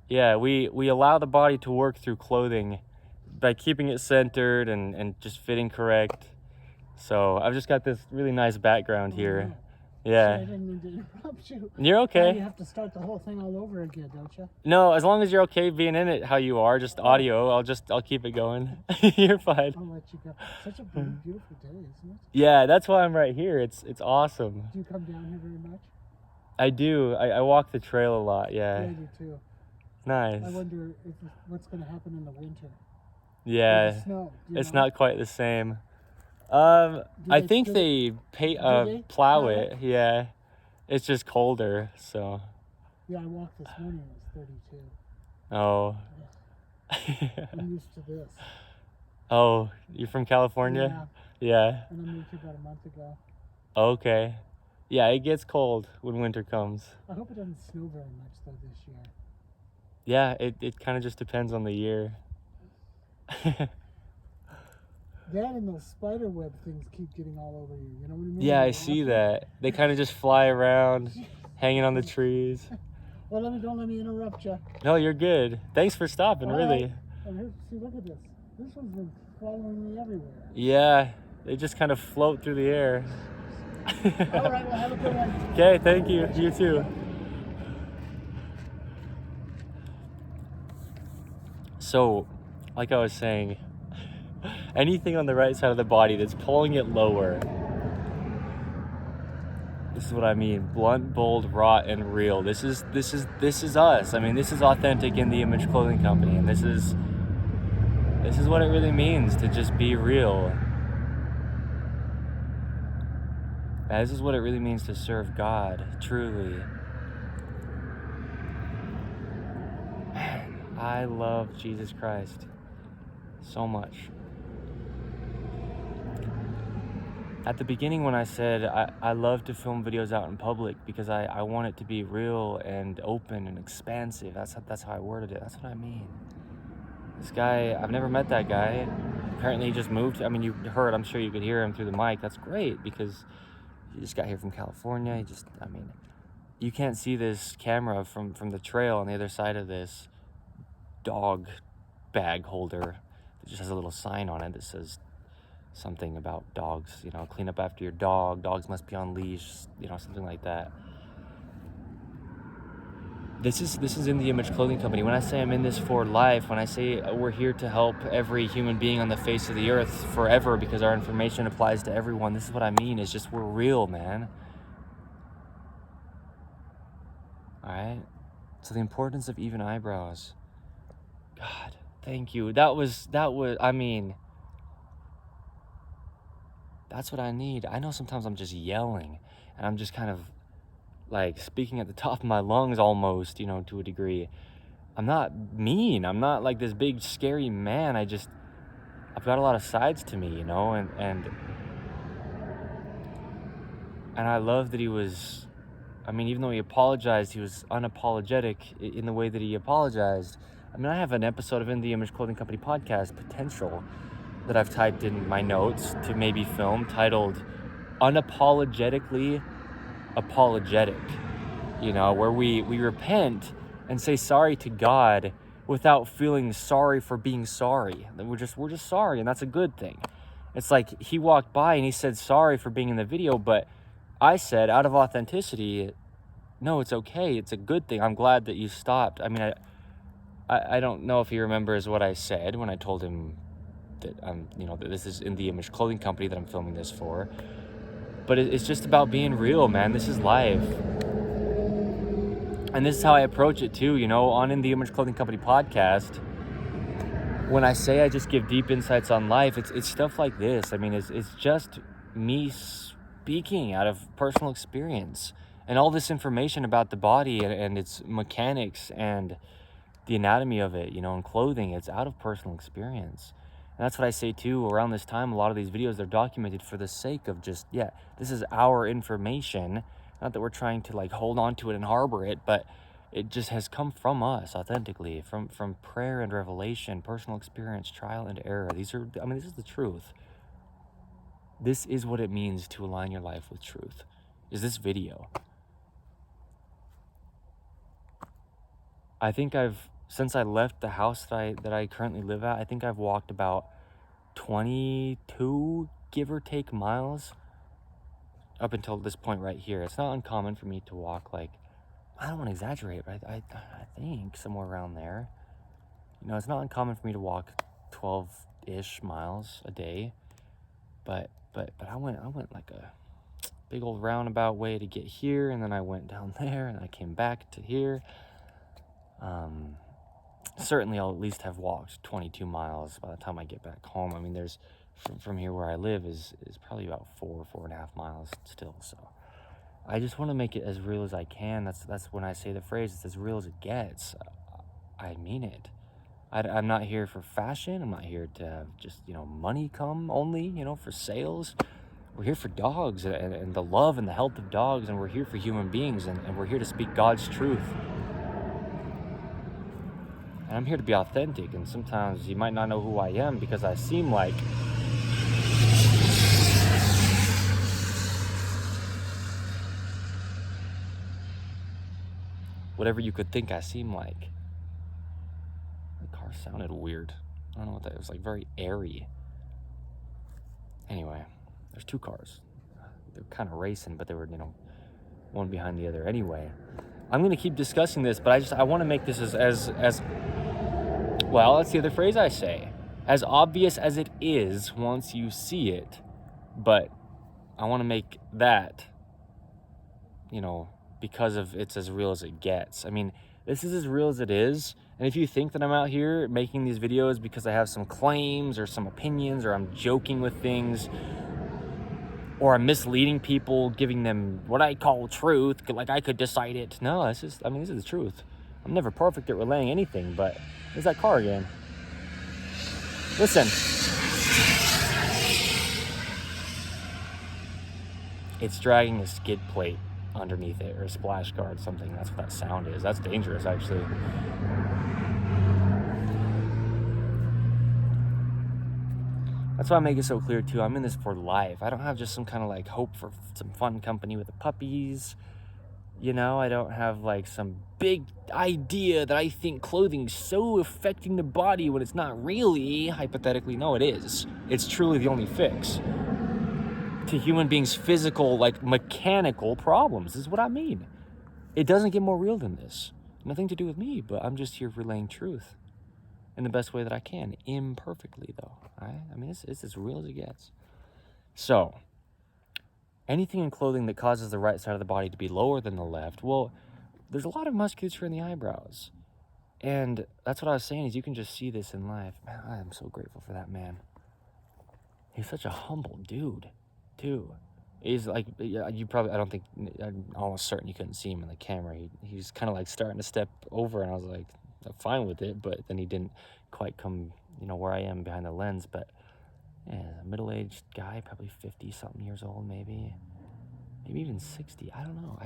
Yeah, we allow the body to work through clothing by keeping it centered and just fitting correct. So I've just got this really nice background here. Wow. Yeah. I didn't mean to interrupt you. You're okay. Now you have to start the whole thing all over again, don't you? No, as long as you're okay being in it how you are, just audio, I'll keep it going. You're fine. I'll let you go. Such a beautiful day, isn't it? Yeah, that's why I'm right here. It's awesome. Do you come down here very much? I do. I walk the trail a lot, Yeah, yeah. I do too. Nice. I wonder what's going to happen in the winter. Yeah. With the snow. Do you It's know? not quite the same. I they think still- they they plow plow it. Yeah. It's just colder, so. Yeah, I walked this morning. It was 32. Oh. I'm used to this. Oh, you're from California? Yeah. And I moved here about a month ago. Okay. Yeah, it gets cold when winter comes. I hope it doesn't snow very much though this year. Yeah, it kind of just depends on the year. That and those spider web things keep getting all over you. You know what I mean? Yeah, I see that. They kind of just fly around, hanging on the trees. Well, don't let me interrupt you. No, you're good. Thanks for stopping, All really. right. And here, see, look at this. This one's been following me everywhere. Yeah, they just kind of float through the air. All right, well, have a good one. Okay, thank you. You too. So, like I was saying, anything on the right side of the body that's pulling it lower. This is what I mean. Blunt, bold, raw, and real. This is us. I mean, this is authentic In The Image Clothing Company, and this is what it really means to just be real. This is what it really means to serve God, truly. Man, I love Jesus Christ so much. At the beginning when I said I love to film videos out in public because I want it to be real and open and expansive. That's how I worded it. That's what I mean. This guy, I've never met that guy. Apparently he just moved. I mean, you heard, I'm sure you could hear him through the mic. That's great because he just got here from California. You can't see this camera from the trail on the other side of this dog bag holder that just has a little sign on it that says something about dogs, you know, clean up after your dog, dogs must be on leash, you know, something like that. This is In The Image Clothing Company. When I say I'm in this for life, when I say we're here to help every human being on the face of the earth forever because our information applies to everyone, this is what I mean. It's just we're real, man. All right? So the importance of even eyebrows. God, thank you. That was, I mean, that's what I need. I know sometimes I'm just yelling and I'm just kind of like speaking at the top of my lungs almost, you know, to a degree. I'm not mean. I'm not like this big scary man. I've got a lot of sides to me, you know, and I love that he was, I mean, even though he apologized, he was unapologetic in the way that he apologized. I mean, I have an episode of In the Image Clothing Company podcast potential that I've typed in my notes to maybe film titled Unapologetically Apologetic, you know, where we repent and say sorry to God without feeling sorry for being sorry. We're just sorry, and that's a good thing. It's like he walked by and he said sorry for being in the video, but I said out of authenticity, no, it's okay. It's a good thing. I'm glad that you stopped. I mean, I don't know if he remembers what I said when I told him that you know, that this is In the Image Clothing Company that I'm filming this for. But it's just about being real, man. This is life. And this is how I approach it too, you know, on In the Image Clothing Company podcast. When I say I just give deep insights on life, it's stuff like this. I mean, it's just me speaking out of personal experience. And all this information about the body and its mechanics and the anatomy of it, you know, and clothing, it's out of personal experience. And that's what I say too. Around this time, a lot of these videos, they're documented for the sake of just, yeah, this is our information. Not that we're trying to like hold on to it and harbor it, but it just has come from us authentically, from prayer and revelation, personal experience, trial and error. This is the truth. This is what it means to align your life with truth, is this video. I think since I left the house that I currently live at, I think I've walked about 22, give or take, miles up until this point right here. It's not uncommon for me to walk, like, I don't want to exaggerate, but I think somewhere around there. You know, it's not uncommon for me to walk 12-ish miles a day, but I went like a big old roundabout way to get here, and then I went down there, and I came back to here. Certainly I'll at least have walked 22 miles by the time I get back home. I mean, there's from here where I live is probably about 4.5 miles still. So I just want to make it as real as I can. That's when I say the phrase, it's as real as it gets. I mean it. I'm not here for fashion. I'm not here to have just, you know, money come only, you know, for sales. We're here for dogs and the love and the health of dogs, and we're here for human beings, and we're here to speak God's truth. And I'm here to be authentic, and sometimes you might not know who I am because I seem like whatever you could think I seem like. The car sounded weird. I don't know what that was, like very airy. Anyway, there's two cars. They're kind of racing, but they were, you know, one behind the other. Anyway, I'm going to keep discussing this, but I want to make this as well, that's the other phrase I say. As obvious as it is once you see it, but I want to make that, you know, because of it's as real as it gets. I mean, this is as real as it is. And if you think that I'm out here making these videos because I have some claims or some opinions, or I'm joking with things, or I'm misleading people, giving them what I call truth, like I could decide it. No, this is the truth. I'm never perfect at relaying anything, but there's that car again. Listen. It's dragging a skid plate underneath it, or a splash guard, something. That's what that sound is. That's dangerous, actually. That's why I make it so clear, too. I'm in this for life. I don't have just some kind of, like, hope for some fun company with the puppies. You know, I don't have, like, some big idea that I think clothing's so affecting the body when it's not really. Hypothetically, no, it is. It's truly the only fix to human beings' physical, like, mechanical problems. This is what I mean. It doesn't get more real than this. Nothing to do with me, but I'm just here relaying truth in the best way that I can. Imperfectly, though. Right? I mean, it's as real as it gets. So, anything in clothing that causes the right side of the body to be lower than the left, well, there's a lot of musculature in the eyebrows. And that's what I was saying, is you can just see this in life. Man, I am so grateful for that man. He's such a humble dude, too. He's like, you probably, I don't think, I'm almost certain you couldn't see him in the camera. He's kind of like starting to step over, and I was like, I'm fine with it, but then he didn't quite come, where I am behind the lens. But yeah, a middle-aged guy, probably 50-something years old, maybe even 60. I don't know.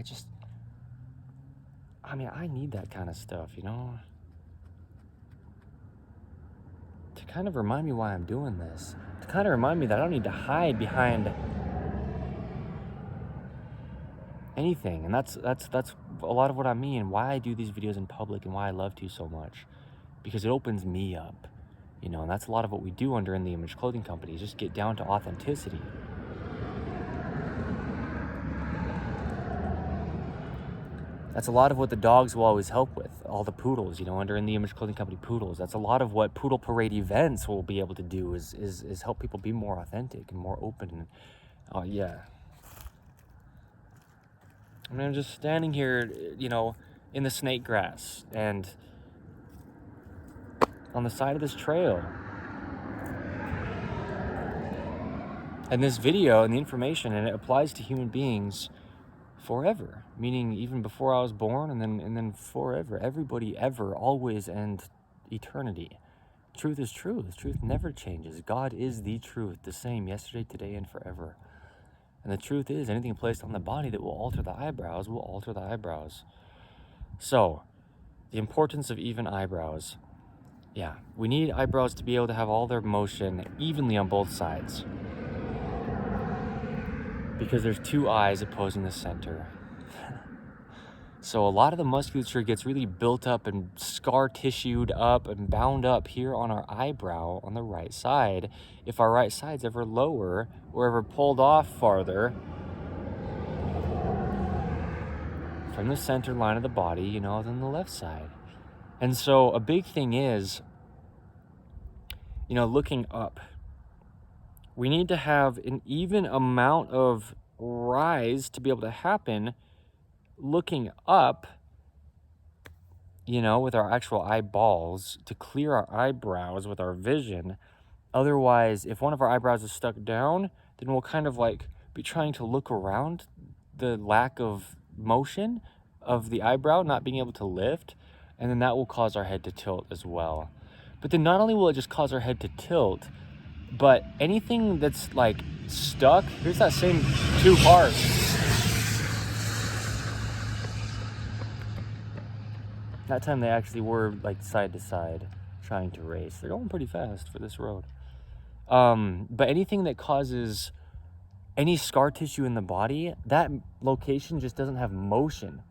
I need that kind of stuff, to kind of remind me why I'm doing this, to kind of remind me that I don't need to hide behind anything. And that's a lot of what I mean, why I do these videos in public and why I love to so much, because it opens me up, and that's a lot of what we do under In The Image Clothing Company, is just get down to authenticity. That's a lot of what the dogs will always help with, all the poodles, under In The Image Clothing Company poodles. That's a lot of what Poodle Parade events will be able to do, is help people be more authentic and more open. And yeah. I'm just standing here, in the snake grass and on the side of this trail. And this video and the information, and it applies to human beings forever, meaning even before I was born, and then forever, everybody, ever, always, and eternity. Truth is truth. Truth never changes. God is the truth, the same yesterday, today, and forever. And the truth is, anything placed on the body that will alter the eyebrows will alter the eyebrows. So, the importance of even eyebrows. Yeah, we need eyebrows to be able to have all their motion evenly on both sides, because there's two eyes opposing the center. So a lot of the musculature gets really built up and scar tissued up and bound up here on our eyebrow on the right side. If our right side's ever lower or ever pulled off farther from the center line of the body, than the left side. And so a big thing is, looking up. We need to have an even amount of rise to be able to happen looking up, with our actual eyeballs, to clear our eyebrows with our vision. Otherwise, if one of our eyebrows is stuck down, then we'll kind of like be trying to look around the lack of motion of the eyebrow not being able to lift, and then that will cause our head to tilt as well. But then not only will it just cause our head to tilt, but anything that's like stuck, here's that same two parts. That time they actually were like side to side trying to race. They're going pretty fast for this road. But anything that causes any scar tissue in the body, that location just doesn't have motion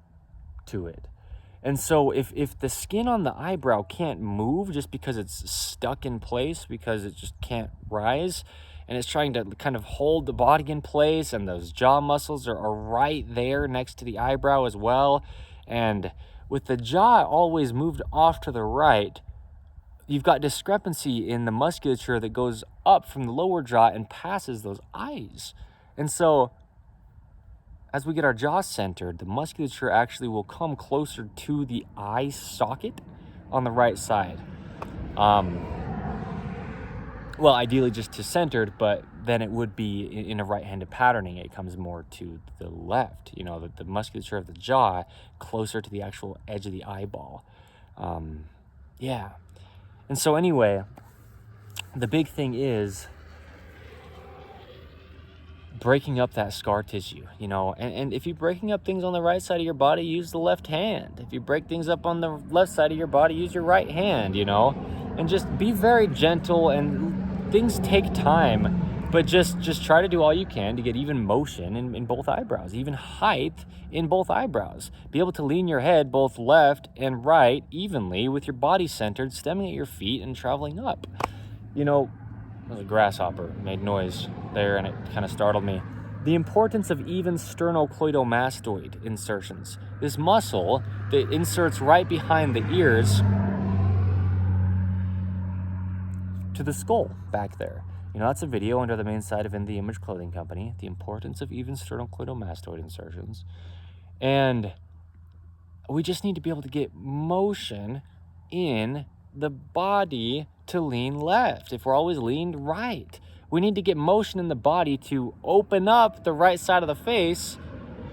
to it. And so if the skin on the eyebrow can't move just because it's stuck in place, because it just can't rise, and it's trying to kind of hold the body in place, and those jaw muscles are right there next to the eyebrow as well, and with the jaw always moved off to the right, you've got discrepancy in the musculature that goes up from the lower jaw and passes those eyes. And so as we get our jaw centered, the musculature actually will come closer to the eye socket on the right side. Well, ideally just to centered, but then it would be in a right-handed patterning. It comes more to the left, the musculature of the jaw closer to the actual edge of the eyeball. Yeah. And so anyway, the big thing is breaking up that scar tissue, and if you're breaking up things on the right side of your body, use the left hand. If you break things up on the left side of your body, use your right hand, and just be very gentle. And things take time, but just try to do all you can to get even motion in both eyebrows, even height in both eyebrows. Be able to lean your head both left and right evenly with your body centered, stemming at your feet and traveling up. There's a grasshopper made noise there, and it kind of startled me. The importance of even sternocleidomastoid insertions. This muscle that inserts right behind the ears to the skull back there. That's a video under the main site of In The Image Clothing Company, the importance of even sternocleidomastoid insertions. And we just need to be able to get motion in the body to lean left. If we're always leaned right, we need to get motion in the body to open up the right side of the face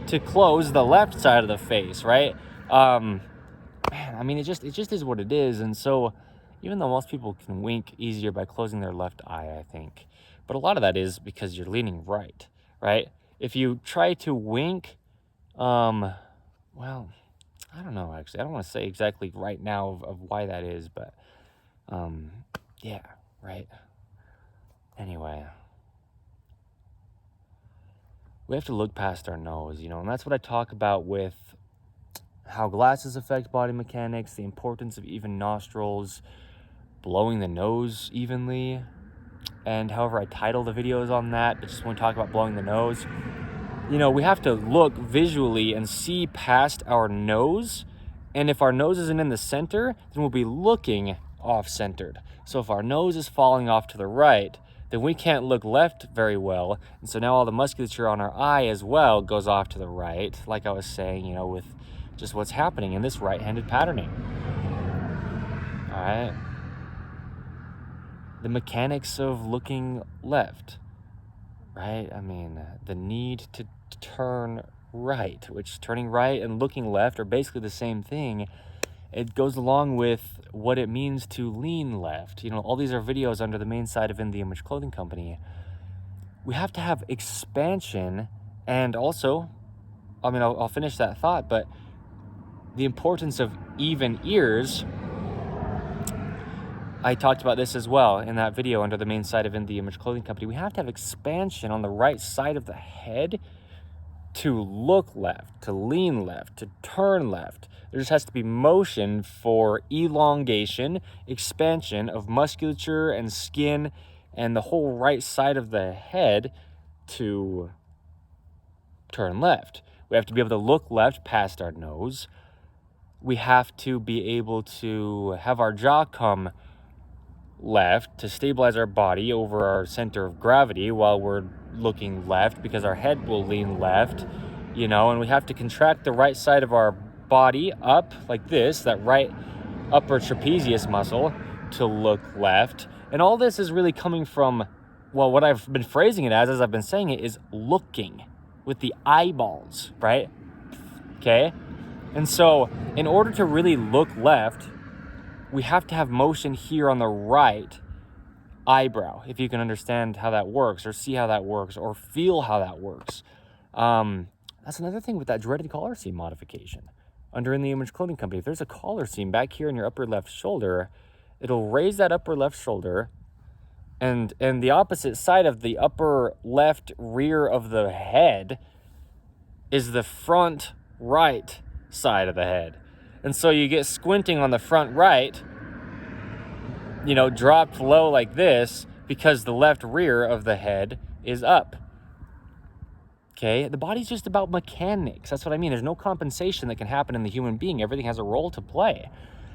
to close the left side of the face, right? Man, I mean, it just is what it is. And so even though most people can wink easier by closing their left eye, I think, but a lot of that is because you're leaning right? If you try to wink, well, I don't know, actually. I don't want to say exactly right now of why that is, but yeah, right. Anyway, we have to look past our nose, and that's what I talk about with how glasses affect body mechanics, the importance of even nostrils, blowing the nose evenly, and however I title the videos on that, but just want to talk about blowing the nose. We have to look visually and see past our nose. And if our nose isn't in the center, then we'll be looking off-centered. So if our nose is falling off to the right, then we can't look left very well. And so now all the musculature on our eye as well goes off to the right, like I was saying, with just what's happening in this right-handed patterning. All right. The mechanics of looking left, right? I mean, the need to turn right, which turning right and looking left are basically the same thing. It goes along with what it means to lean left. All these are videos under the main side of In The Image Clothing Company. We have to have expansion, and also, I'll finish that thought, but the importance of even ears. I talked about this as well in that video under the main side of In The Image Clothing Company. We have to have expansion on the right side of the head to look left, to lean left, to turn left. There just has to be motion for elongation, expansion of musculature and skin and the whole right side of the head to turn left. We have to be able to look left past our nose. We have to be able to have our jaw come left to stabilize our body over our center of gravity while we're looking left, because our head will lean left, and we have to contract the right side of our body up like this, that right upper trapezius muscle, to look left. And all this is really coming from, well, what I've been phrasing it as I've been saying it, is looking with the eyeballs, right? Okay. And so in order to really look left, we have to have motion here on the right eyebrow, if you can understand how that works, or see how that works, or feel how that works. That's another thing with that dreaded collar seam modification. Under In The Image Clothing Company, if there's a collar seam back here in your upper left shoulder, it'll raise that upper left shoulder, and the opposite side of the upper left rear of the head is the front right side of the head. And so you get squinting on the front right, dropped low like this, because the left rear of the head is up. Okay, the body's just about mechanics. That's what I mean. There's no compensation that can happen in the human being. Everything has a role to play.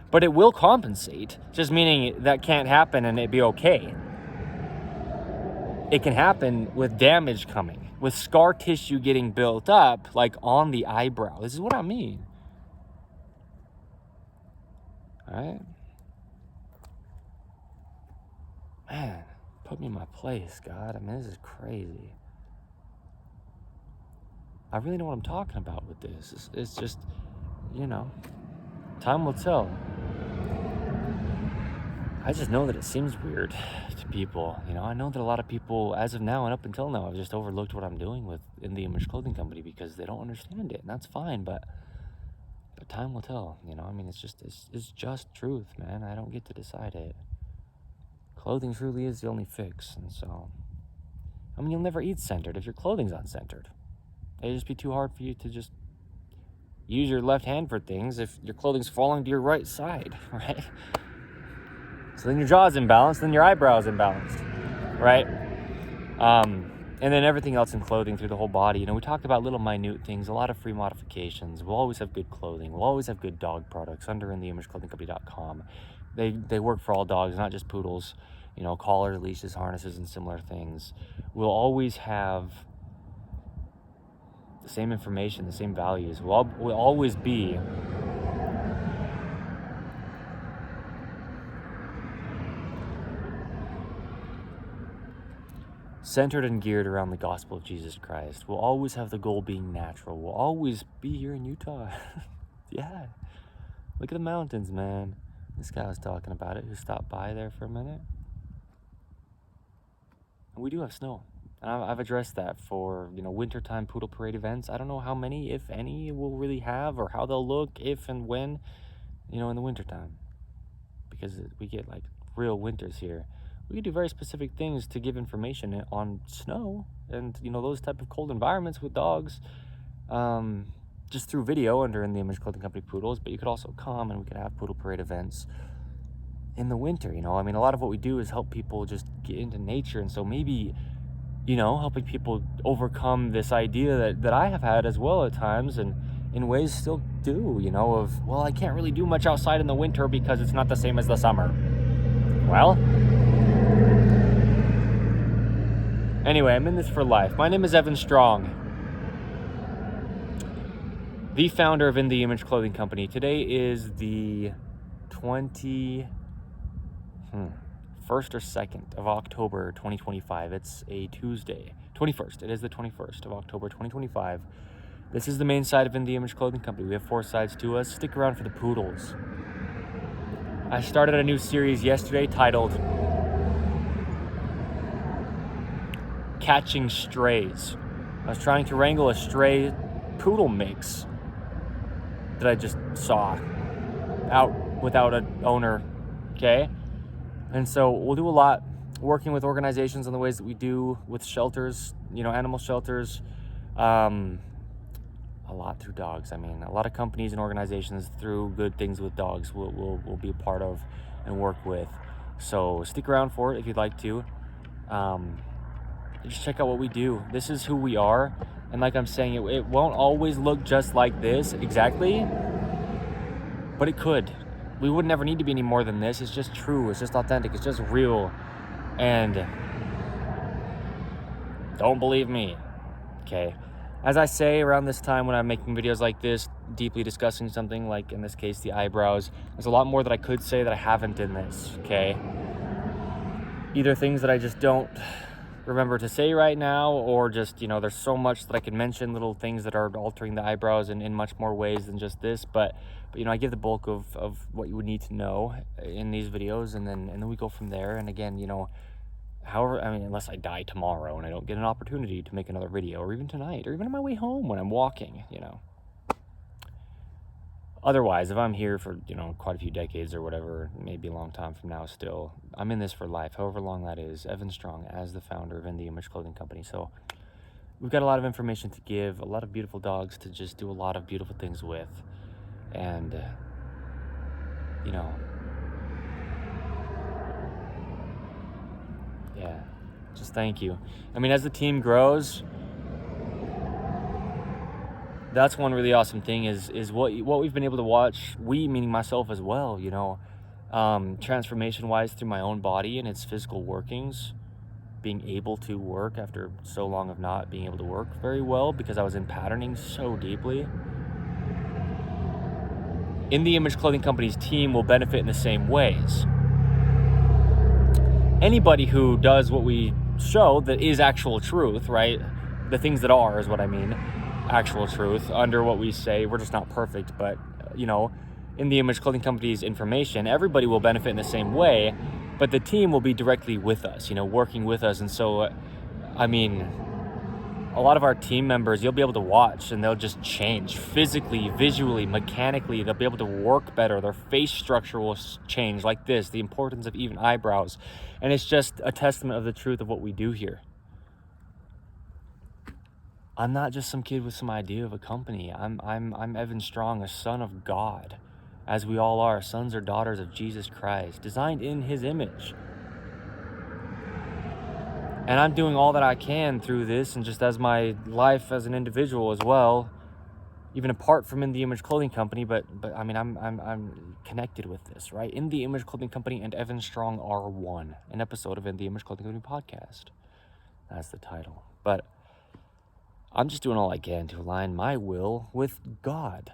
But it will compensate, just meaning that can't happen and it'd be okay. It can happen with damage coming, with scar tissue getting built up, like on the eyebrow. This is what I mean. All right? Man, put me in my place, God. I mean, this is crazy. I really know what I'm talking about with this. It's just, time will tell. I just know that it seems weird to people. I know that a lot of people, as of now and up until now, have just overlooked what I'm doing with In The Image Clothing Company because they don't understand it, and that's fine. But time will tell. It's just truth, man. I don't get to decide it. Clothing truly is the only fix, and so, you'll never eat centered if your clothing's uncentered. It'd just be too hard for you to just use your left hand for things if your clothing's falling to your right side, right? So then your jaw's imbalanced, then your eyebrow's imbalanced, right? And then everything else in clothing through the whole body. We talk about little minute things, a lot of free modifications. We'll always have good clothing. We'll always have good dog products under InTheImageClothingCompany.com. They work for all dogs, not just poodles. Collars, leashes, harnesses, and similar things. We'll always have the same information, the same values. We'll always be centered and geared around the gospel of Jesus Christ. We'll always have the goal being natural. We'll always be here in Utah. Yeah. Look at the mountains, man. This guy was talking about it, who stopped by there for a minute. And we do have snow. And I've addressed that for, wintertime poodle parade events. I don't know how many, if any, we'll really have, or how they'll look, if and when, in the wintertime. Because we get, real winters here. We can do very specific things to give information on snow and, those type of cold environments with dogs. Just through video under In the Image Clothing Company Poodles, but you could also come and we could have poodle parade events in the winter. A lot of what we do is help people just get into nature, and so maybe, helping people overcome this idea that I have had as well at times, and in ways still do, of, well, I can't really do much outside in the winter because it's not the same as the summer. Well, anyway, I'm in this for life. My name is Evan Strong, the founder of In the Image Clothing Company. Today is the 21st or 2nd of October 2025. It's a Tuesday. 21st. It is the 21st of October 2025. This is the main side of In the Image Clothing Company. We have 4 sides to us. Stick around for the poodles. I started a new series yesterday titled Catching Strays. I was trying to wrangle a stray poodle mix that I just saw out without an owner, okay? And so we'll do a lot working with organizations in the ways that we do with shelters, animal shelters, a lot through dogs. A lot of companies and organizations through good things with dogs will be a part of and work with. So stick around for it if you'd like to. Just check out what we do. This is who we are. And like I'm saying, it won't always look just like this exactly, but it could. We would never need to be any more than this. It's just true. It's just authentic. It's just real. And don't believe me, okay? As I say around this time when I'm making videos like this, deeply discussing something, like in this case, the eyebrows, there's a lot more that I could say that I haven't in this, okay? Either things that I just don't remember to say right now, or just, there's so much that I can mention, little things that are altering the eyebrows in much more ways than just this, but I give the bulk of what you would need to know in these videos, and then we go from there. And again, however, unless I die tomorrow and I don't get an opportunity to make another video, or even tonight, or even on my way home when I'm walking, Otherwise, if I'm here for, quite a few decades or whatever, maybe a long time from now still, I'm in this for life, however long that is. Evan Strong, as the founder of In the Image Clothing Company. So we've got a lot of information to give, a lot of beautiful dogs to just do a lot of beautiful things with. And, yeah, just thank you. As the team grows, that's one really awesome thing is what we've been able to watch, we, meaning myself as well, transformation wise through my own body and its physical workings, being able to work after so long of not being able to work very well because I was in patterning so deeply. In the Image Clothing Company's team will benefit in the same ways. Anybody who does what we show that is actual truth, right? The things that are is what I mean. Actual truth under what we say. We're just not perfect, but in the Image Clothing Company's information, everybody will benefit in the same way, but the team will be directly with us, working with us. And so a lot of our team members, you'll be able to watch and they'll just change physically, visually, mechanically. They'll be able to work better. Their face structure will change, like this, the importance of even eyebrows. And it's just a testament of the truth of what we do here. I'm not just some kid with some idea of a company. I'm Evan Strong, a son of God, as we all are, sons or daughters of Jesus Christ, designed in his image. And I'm doing all that I can through this, and just as my life as an individual as well, even apart from In the Image Clothing Company, but I'm connected with this, right? In the Image Clothing Company and Evan Strong are one, an episode of In the Image Clothing Company podcast. That's the title. But I'm just doing all I can to align my will with God,